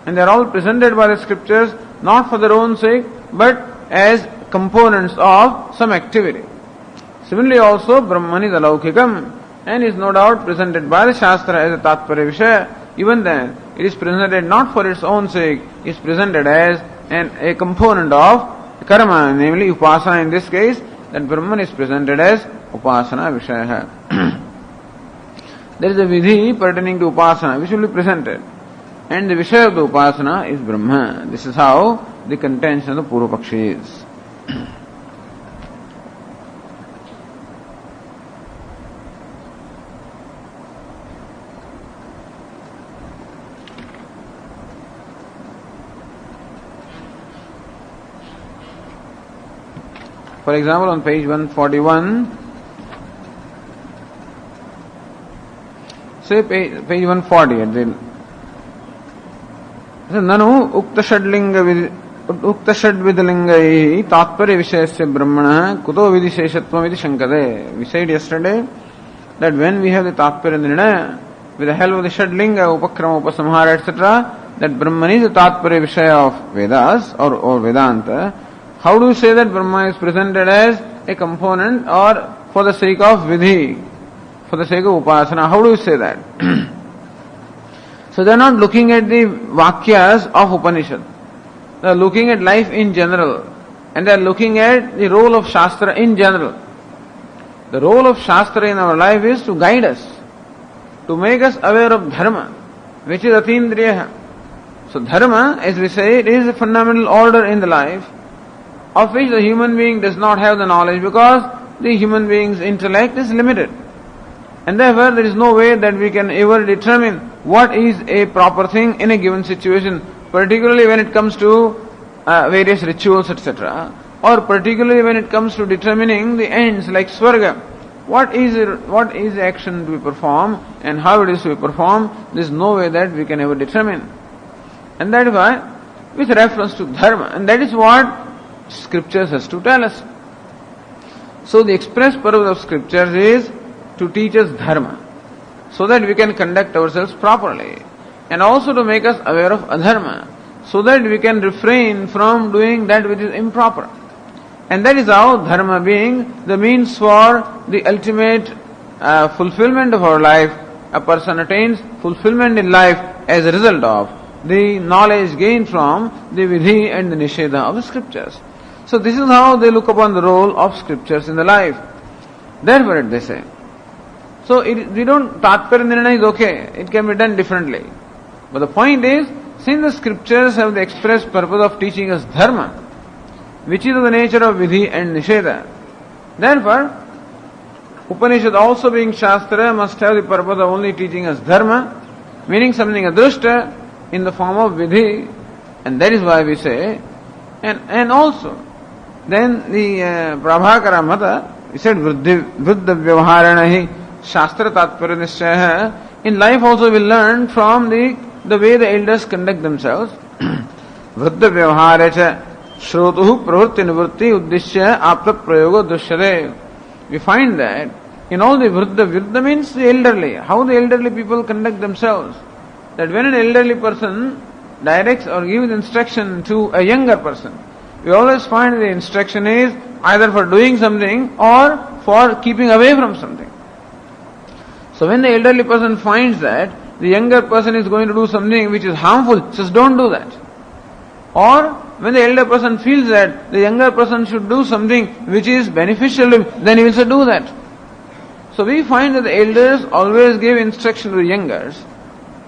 And they are all presented by the scriptures not for their own sake, but as components of some activity. Similarly also, Brahman is alaukikam and is no doubt presented by the Shastra as a Tatparya Vishaya. Even then, it is presented not for its own sake, it is presented as a component of karma, namely upasana in this case, that Brahman is presented as upasana Vishaya. There is a vidhi pertaining to upasana which will be presented. And the Vishaya of the upasana is Brahma. This is how the contention of the Purva Pakshi is. For example, on page 141, say page 140 at the Nanu Ukta Shadvidlingai Tatparya Vishayasya Brahmana Kuto Vidisheshatvam Iti Shankade. We said yesterday that when we have the Tatparya Nirnaya with the help of the Shadlinga, Upakrama, Upasamhara, etc., that Brahman is the Tatparya Vishaya of Vedas or Vedanta. How do you say that Brahma is presented as a component or for the sake of Vidhi, for the sake of Upasana? How do you say that? So they are not looking at the Vakyas of Upanishad. They are looking at life in general. And they are looking at the role of Shastra in general. The role of Shastra in our life is to guide us, to make us aware of Dharma, which is Atindriya. So Dharma, as we say, it is a fundamental order in the life, of which the human being does not have the knowledge because the human being's intellect is limited. And therefore there is no way that we can ever determine what is a proper thing in a given situation, particularly when it comes to various rituals, etc. Or particularly when it comes to determining the ends like Swarga. What is the action to be performed and how it is to be performed, there is no way that we can ever determine. And that is why, with reference to Dharma, and that is what Scriptures has to tell us. So the express purpose of Scriptures is to teach us Dharma, so that we can conduct ourselves properly, and also to make us aware of Adharma, so that we can refrain from doing that which is improper. And that is how Dharma, being the means for the ultimate fulfillment of our life, a person attains fulfillment in life as a result of the knowledge gained from the Vidhi and the Nisheda of the Scriptures. So this is how they look upon the role of Scriptures in the life. Therefore they say. So Tatparya Nirnaya is okay, it can be done differently. But the point is, since the Scriptures have the express purpose of teaching us Dharma, which is of the nature of Vidhi and Nisheda, therefore Upanishad also being Shastra must have the purpose of only teaching us Dharma, meaning something adrushta in the form of Vidhi, and that is why we say, and also, then the Prabhakara Mata, he said, Vriddha Vyavaharanahi Shastra Tatparya Nishchaya. In life also we learn from the way the elders conduct themselves. Vriddha Vyavaharacha Shrotuhu Pravritti Nivritti Uddishya Apta Prayoga Dushyade. We find that in all the Vriddha means the elderly, how the elderly people conduct themselves. That when an elderly person directs or gives instruction to a younger person, we always find the instruction is either for doing something or for keeping away from something. So when the elderly person finds that the younger person is going to do something which is harmful, says don't do that. Or when the elder person feels that the younger person should do something which is beneficial to him, then he will say do that. So we find that the elders always give instruction to the youngers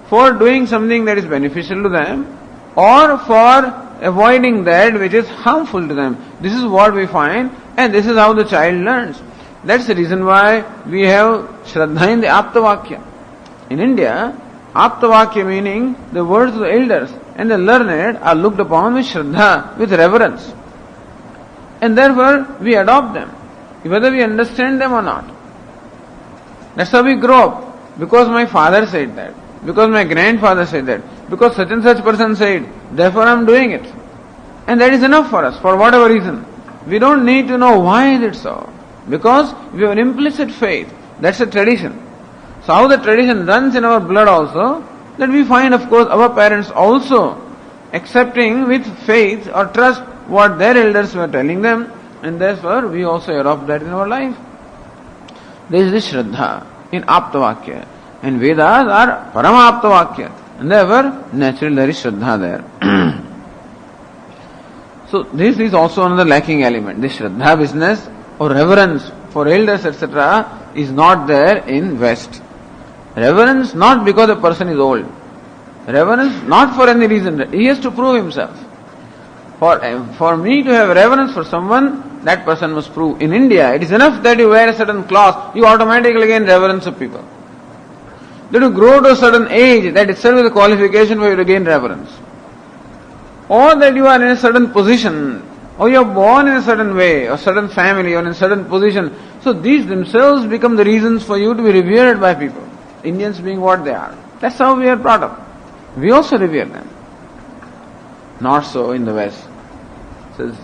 for doing something that is beneficial to them or for avoiding that which is harmful to them. This is what we find, and this is how the child learns. That's the reason why we have Shraddha in the Aptavakya. In India, Aptavakya meaning the words of the elders and the learned are looked upon with Shraddha, with reverence. And therefore we adopt them, whether we understand them or not. That's how we grow up. Because my father said that, because my grandfather said that, because such and such person said, therefore I am doing it. And that is enough for us, for whatever reason. We don't need to know why is it so. Because we have an implicit faith. That's a tradition. So how the tradition runs in our blood also, that we find of course our parents also accepting with faith or trust what their elders were telling them, and therefore we also adopt that in our life. There is this Shraddha in Aptavakya, and Vedas are Paramaptavakya, and therefore naturally there is Shraddha there. So this is also another lacking element. This Shraddha business or reverence for elders etc. is not there in West. Reverence not because the person is old. Reverence not for any reason. He has to prove himself. For me to have reverence for someone, that person must prove. In India, it is enough that you wear a certain cloth, you automatically gain reverence of people. That you grow to a certain age, that itself is a qualification for you to gain reverence. Or that you are in a certain position, or you are born in a certain way, or certain family, or in a certain position. So these themselves become the reasons for you to be revered by people. Indians being what they are. That's how we are brought up. We also revere them. Not so in the West. Says,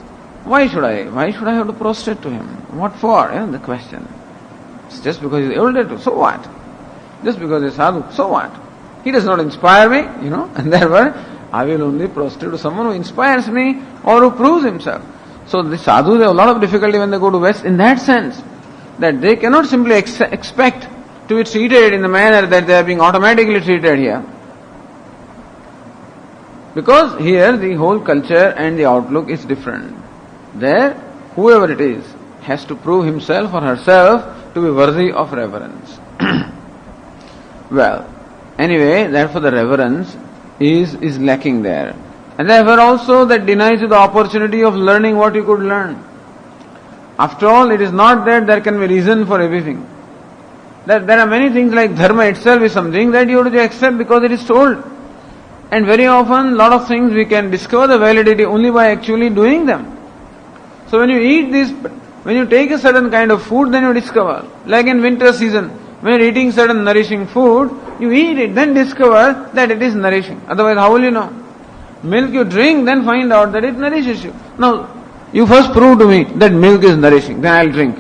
why should I have to prostrate to him? What for? The question. It's just because he's older too, so what? Just because he's sadhu, so what? He does not inspire me, and therefore I will only prostrate to someone who inspires me or who proves himself. So the sadhus have a lot of difficulty when they go to West in that sense, that they cannot simply expect to be treated in the manner that they are being automatically treated here. Because here the whole culture and the outlook is different. There, whoever it is has to prove himself or herself to be worthy of reverence. Well, anyway, therefore the reverence is lacking there. And therefore also that denies you the opportunity of learning what you could learn. After all, it is not that there can be reason for everything. That there are many things like dharma itself is something that you have to accept because it is told. And very often, a lot of things we can discover the validity only by actually doing them. So when you eat this, when you take a certain kind of food, then you discover. Like in winter season, when you are eating certain nourishing food, you eat it, then discover that it is nourishing. Otherwise, how will you know? Milk you drink, then find out that it nourishes you. Now, you first prove to me that milk is nourishing, then I'll drink.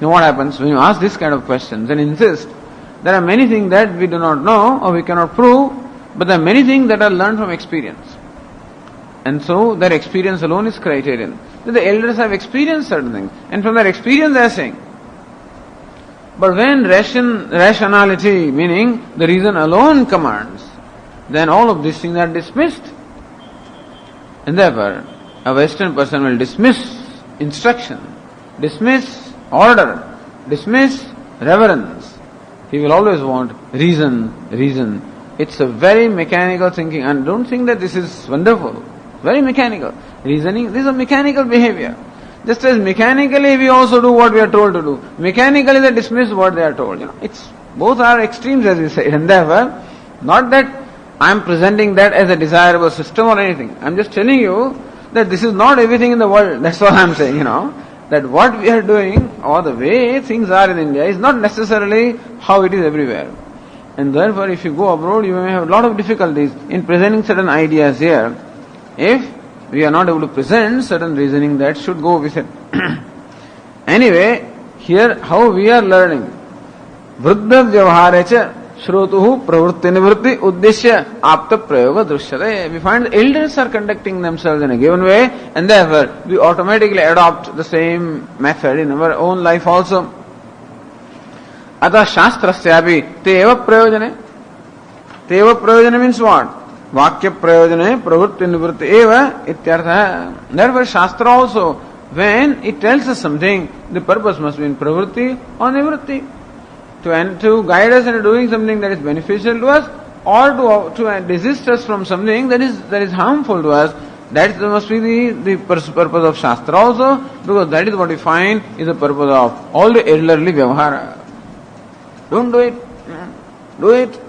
Now what happens when you ask this kind of questions and insist? There are many things that we do not know or we cannot prove, but there are many things that are learned from experience. And so their experience alone is criterion. That the elders have experienced certain things, and from their experience they are saying. But when rationality, meaning the reason alone commands, then all of these things are dismissed. And therefore, a Western person will dismiss instruction, dismiss order, dismiss reverence. He will always want reason. It's a very mechanical thinking, and don't think that this is wonderful. Very mechanical. Reasoning, this is a mechanical behavior. Just as mechanically we also do what we are told to do. Mechanically they dismiss what they are told. It's both are extremes as we say. And therefore, not that I am presenting that as a desirable system or anything. I am just telling you that this is not everything in the world. That's all I am saying, That what we are doing or the way things are in India is not necessarily how it is everywhere. And therefore, if you go abroad, you may have a lot of difficulties in presenting certain ideas here if we are not able to present certain reasoning that should go with it. Anyway, here how we are learning. Vruddha vyavaharecha shrotuhu pravritti nivritti uddishya apta prayoga drishyate. We find the elders are conducting themselves in a given way, and therefore we automatically adopt the same method in our own life also. Atha shastrasyapi teva prayojane. Teva prayojane means what? Vakya prayojane pravritti nivritti eva ityartha. Therefore Shastra also, when it tells us something, the purpose must be in pravritti or nivritti. To guide us into doing something that is beneficial to us, or to desist us from something that is harmful to us. That must be the purpose of Shastra also, because that is what we find is the purpose of all the elderly vyavahara. Don't do it. Do it.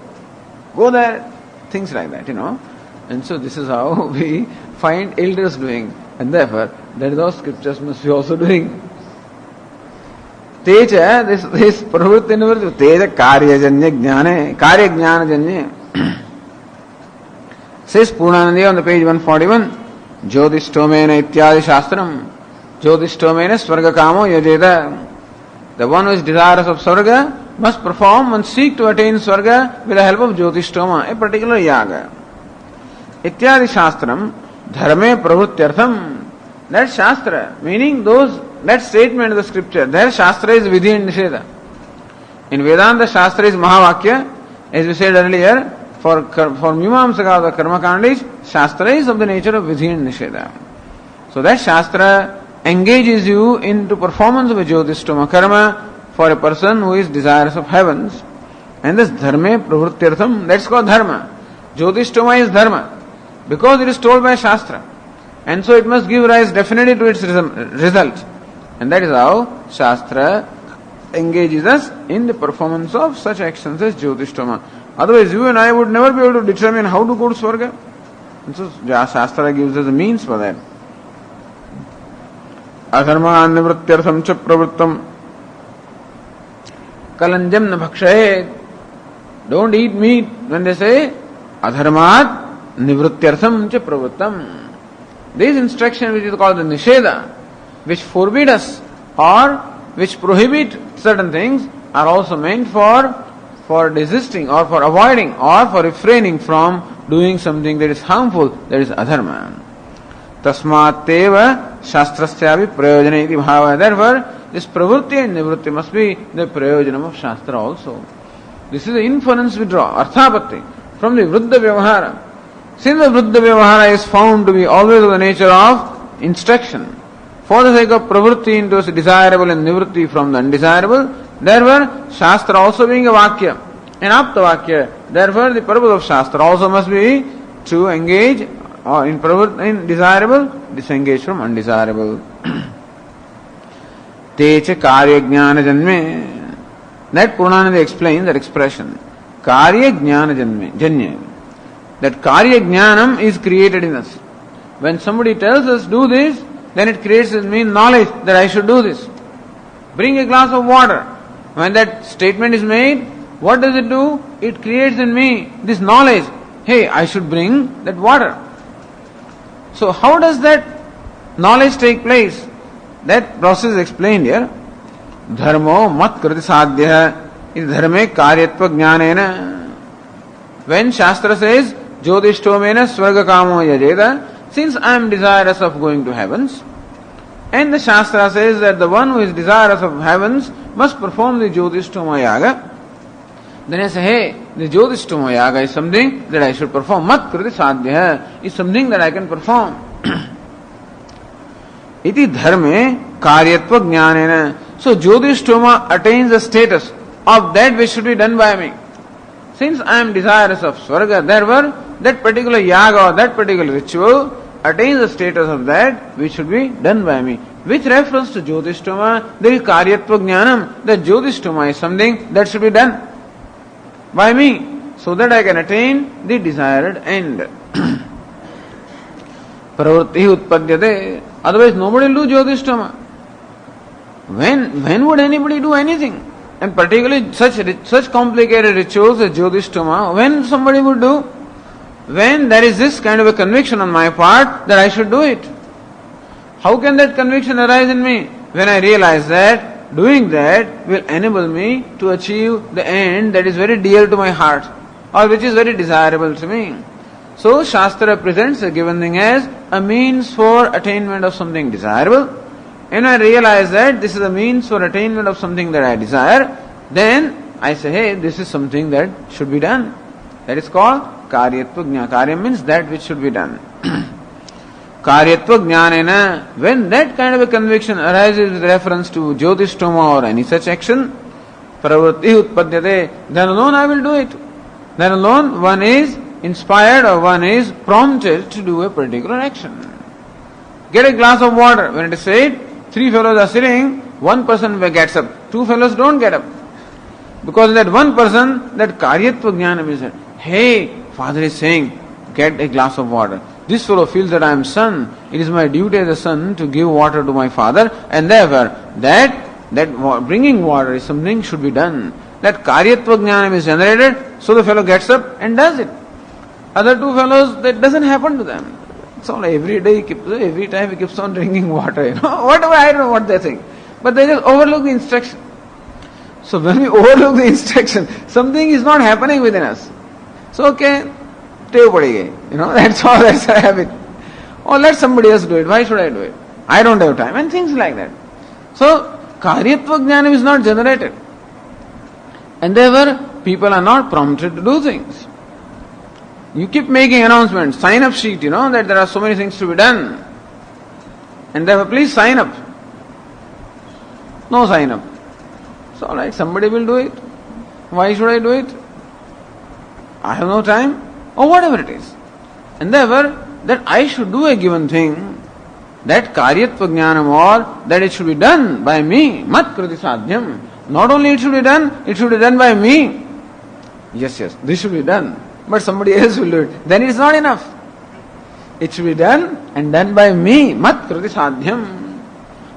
Go there. Things like that, And so this is how we find elders doing. And therefore, that is how scriptures must be also doing. Teja, this pravritti nivritti, teja karya jnana janye. Says Purnanandi on the page 141, Jyotishtomena ityadi shastram, Jyotishtomena swarga kamo yajeda. The one who is desirous of swarga must perform and seek to attain swarga with the help of Jyotishtoma, a particular yaga. ityadi shastram dharme pravrutyartham. That shastra, meaning that statement of the scripture, there shastra is vidhi and nisheda. In Vedanta, shastra is mahavakya, as we said earlier. For Mimamsaka, the karma kanda is, shastra is of the nature of vidhi and nisheda. So that shastra engages you into performance of a jyotishtoma karma for a person who is desirous of heavens. And this dharme pravrutyartham, that's called dharma. Jyotishtoma is dharma because it is told by shastra. And so it must give rise definitely to its result. And that is how shastra engages us in the performance of such actions as jyotishtoma. Otherwise, you and I would never be able to determine how to go to Swarga. And so, Shastra gives us the means for that. Adharma nivrityartham cha pravrittam kalanjam na bhakshayet. Don't eat meat when they say adharmat nivrityartham cha pravrittam. This instruction, which is called the nisheda, which forbid us or which prohibit certain things, are also meant for desisting or for avoiding or for refraining from doing something that is harmful, that is adharma. Tasmateva shastrasyavi prayojana iti bhava. Therefore, this pravrutti and nivrutti must be the prayojanam of shastra also. This is the inference we draw, arthapatti, from the vruddha vyavahara. Since the vruddha vyavahara is found to be always of the nature of instruction, for the sake of pravrutti into desirable and nivrutti from the undesirable, therefore, Shastra also being a Vakya, an Apta Vakya, therefore the purpose of Shastra also must be to engage in desirable, disengage from undesirable. Techa Karya Jnana Janme. That Purnananda explains that expression. Karya Jnana Janya. That Karya Jnanam is created in us. When somebody tells us do this, then it creates in me knowledge that I should do this. Bring a glass of water. When that statement is made, what does it do? It creates in me this knowledge. Hey, I should bring that water. So how does that knowledge take place? That process is explained here. Dharmo mat kriti sadhya is dharme karyatva jnanena. When Shastra says, Jyotishtomena swarga kamo yajeda, since I am desirous of going to heavens, and the Shastra says that the one who is desirous of heavens must perform the Jyotishtoma Yaga, then I say, hey, the Jyotishtoma Yaga is something that I should perform. Mat kriti sadhya is something that I can perform. Iti dharme karyatva jnanena. So Jyotishtoma attains the status of that which should be done by me. Since I am desirous of Swarga, therefore that particular yaga or that particular ritual attains the status of that which should be done by me. With reference to Jyotishtoma, there is Karyatva Jnanam, that Jyotishtoma is something that should be done by me, so that I can attain the desired end. Pravritti utpadyate. Otherwise nobody will do Jyotishtoma. When would anybody do anything? And particularly such complicated rituals as Jyotishtoma, when somebody would do? When there is this kind of a conviction on my part that I should do it. How can that conviction arise in me? When I realize that doing that will enable me to achieve the end that is very dear to my heart, or which is very desirable to me. So Shastra presents a given thing as a means for attainment of something desirable. And I realize that this is a means for attainment of something that I desire, then I say, hey, this is something that should be done. That is called Karyatva Jnana. Karya means that which should be done. Karyatva Jnanena. When that kind of a conviction arises with reference to Jyotishtoma or any such action, Pravritti utpadyate, then alone I will do it. Then alone one is inspired or one is prompted to do a particular action. Get a glass of water. When it is said, 3 fellows are sitting, 1 person gets up, 2 fellows don't get up. Because that 1 person, that Karyatva Jnana is that, hey, father is saying, get a glass of water. This fellow feels that I am son. It is my duty as a son to give water to my father, and therefore that bringing water is something should be done. That Karyatva Jnana is generated, so the fellow gets up and does it. Other 2 fellows, that doesn't happen to them. So every time he keeps on drinking water, whatever, I don't know what they think. But they just overlook the instruction. So when we overlook the instruction, something is not happening within us. So okay, टेव पड़ी गई. That's all, that's a habit. Or let somebody else do it. Why should I do it? I don't have time. And things like that. So, karyatva jnana is not generated. And therefore, people are not prompted to do things. You keep making announcements, sign up sheet, that there are so many things to be done. And therefore, please sign up. No sign up. So, alright, somebody will do it. Why should I do it? I have no time. Or whatever it is. And therefore, that I should do a given thing, that karyatva jnanam, or that it should be done by me, mat kriti sadhyam. Not only it should be done by me. Yes, this should be done. But somebody else will do it. Then it is not enough. It should be done and done by me, mat kriti sadhyam.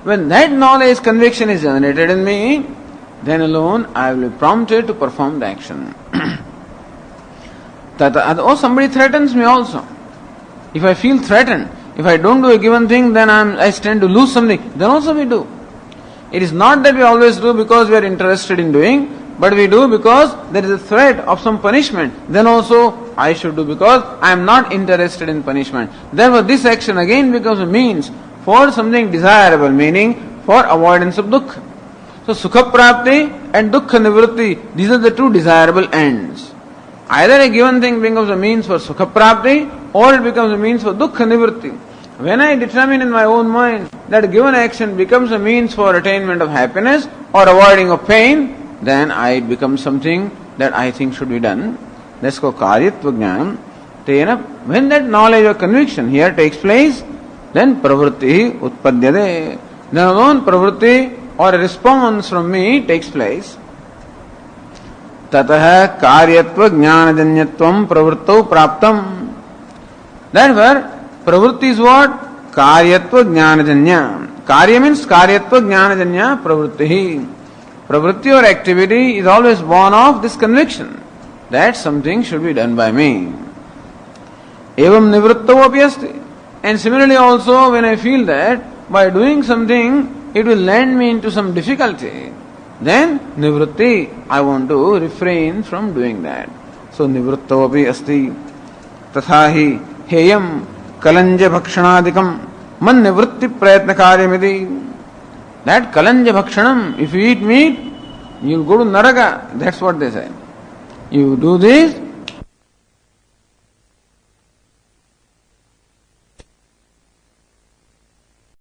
When that knowledge, conviction is generated in me, then alone I will be prompted to perform the action. Or somebody threatens me also. If I feel threatened, if I don't do a given thing, then I stand to lose something. Then also we do. It is not that we always do because we are interested in doing, but we do because there is a threat of some punishment. Then also I should do because I am not interested in punishment. Therefore this action again becomes a means for something desirable, meaning for avoidance of dukkha. So sukha prapti and dukkha nivritti, these are the two desirable ends. Either a given thing becomes a means for sukha prapti or it becomes a means for dukkha nivritti. When I determine in my own mind that a given action becomes a means for attainment of happiness or avoiding of pain, then it becomes something that I think should be done. Let's go karyatva jnanam. When that knowledge or conviction here takes place, then pravritti utpadyate. Then alone pravritti or a response from me takes place. Tatah karyatva jnanajanyatvam pravrittau praptam. Therefore, pravritti is what? Karyatva jnanajanya. Karya means karyatva jnanajanya pravritti. Pravritti or activity is always born of this conviction that something should be done by me. Evam nivrittau api asti. And similarly also when I feel that by doing something it will land me into some difficulty, then nivritti, I want to refrain from doing that. So nivrittau api asti. Tathahi heyam kalanja bhakshanadikam man nivritti prayatna karyamidi. That kalanja bhakshanam, if you eat meat, you will go to naraka. That's what they say. You do this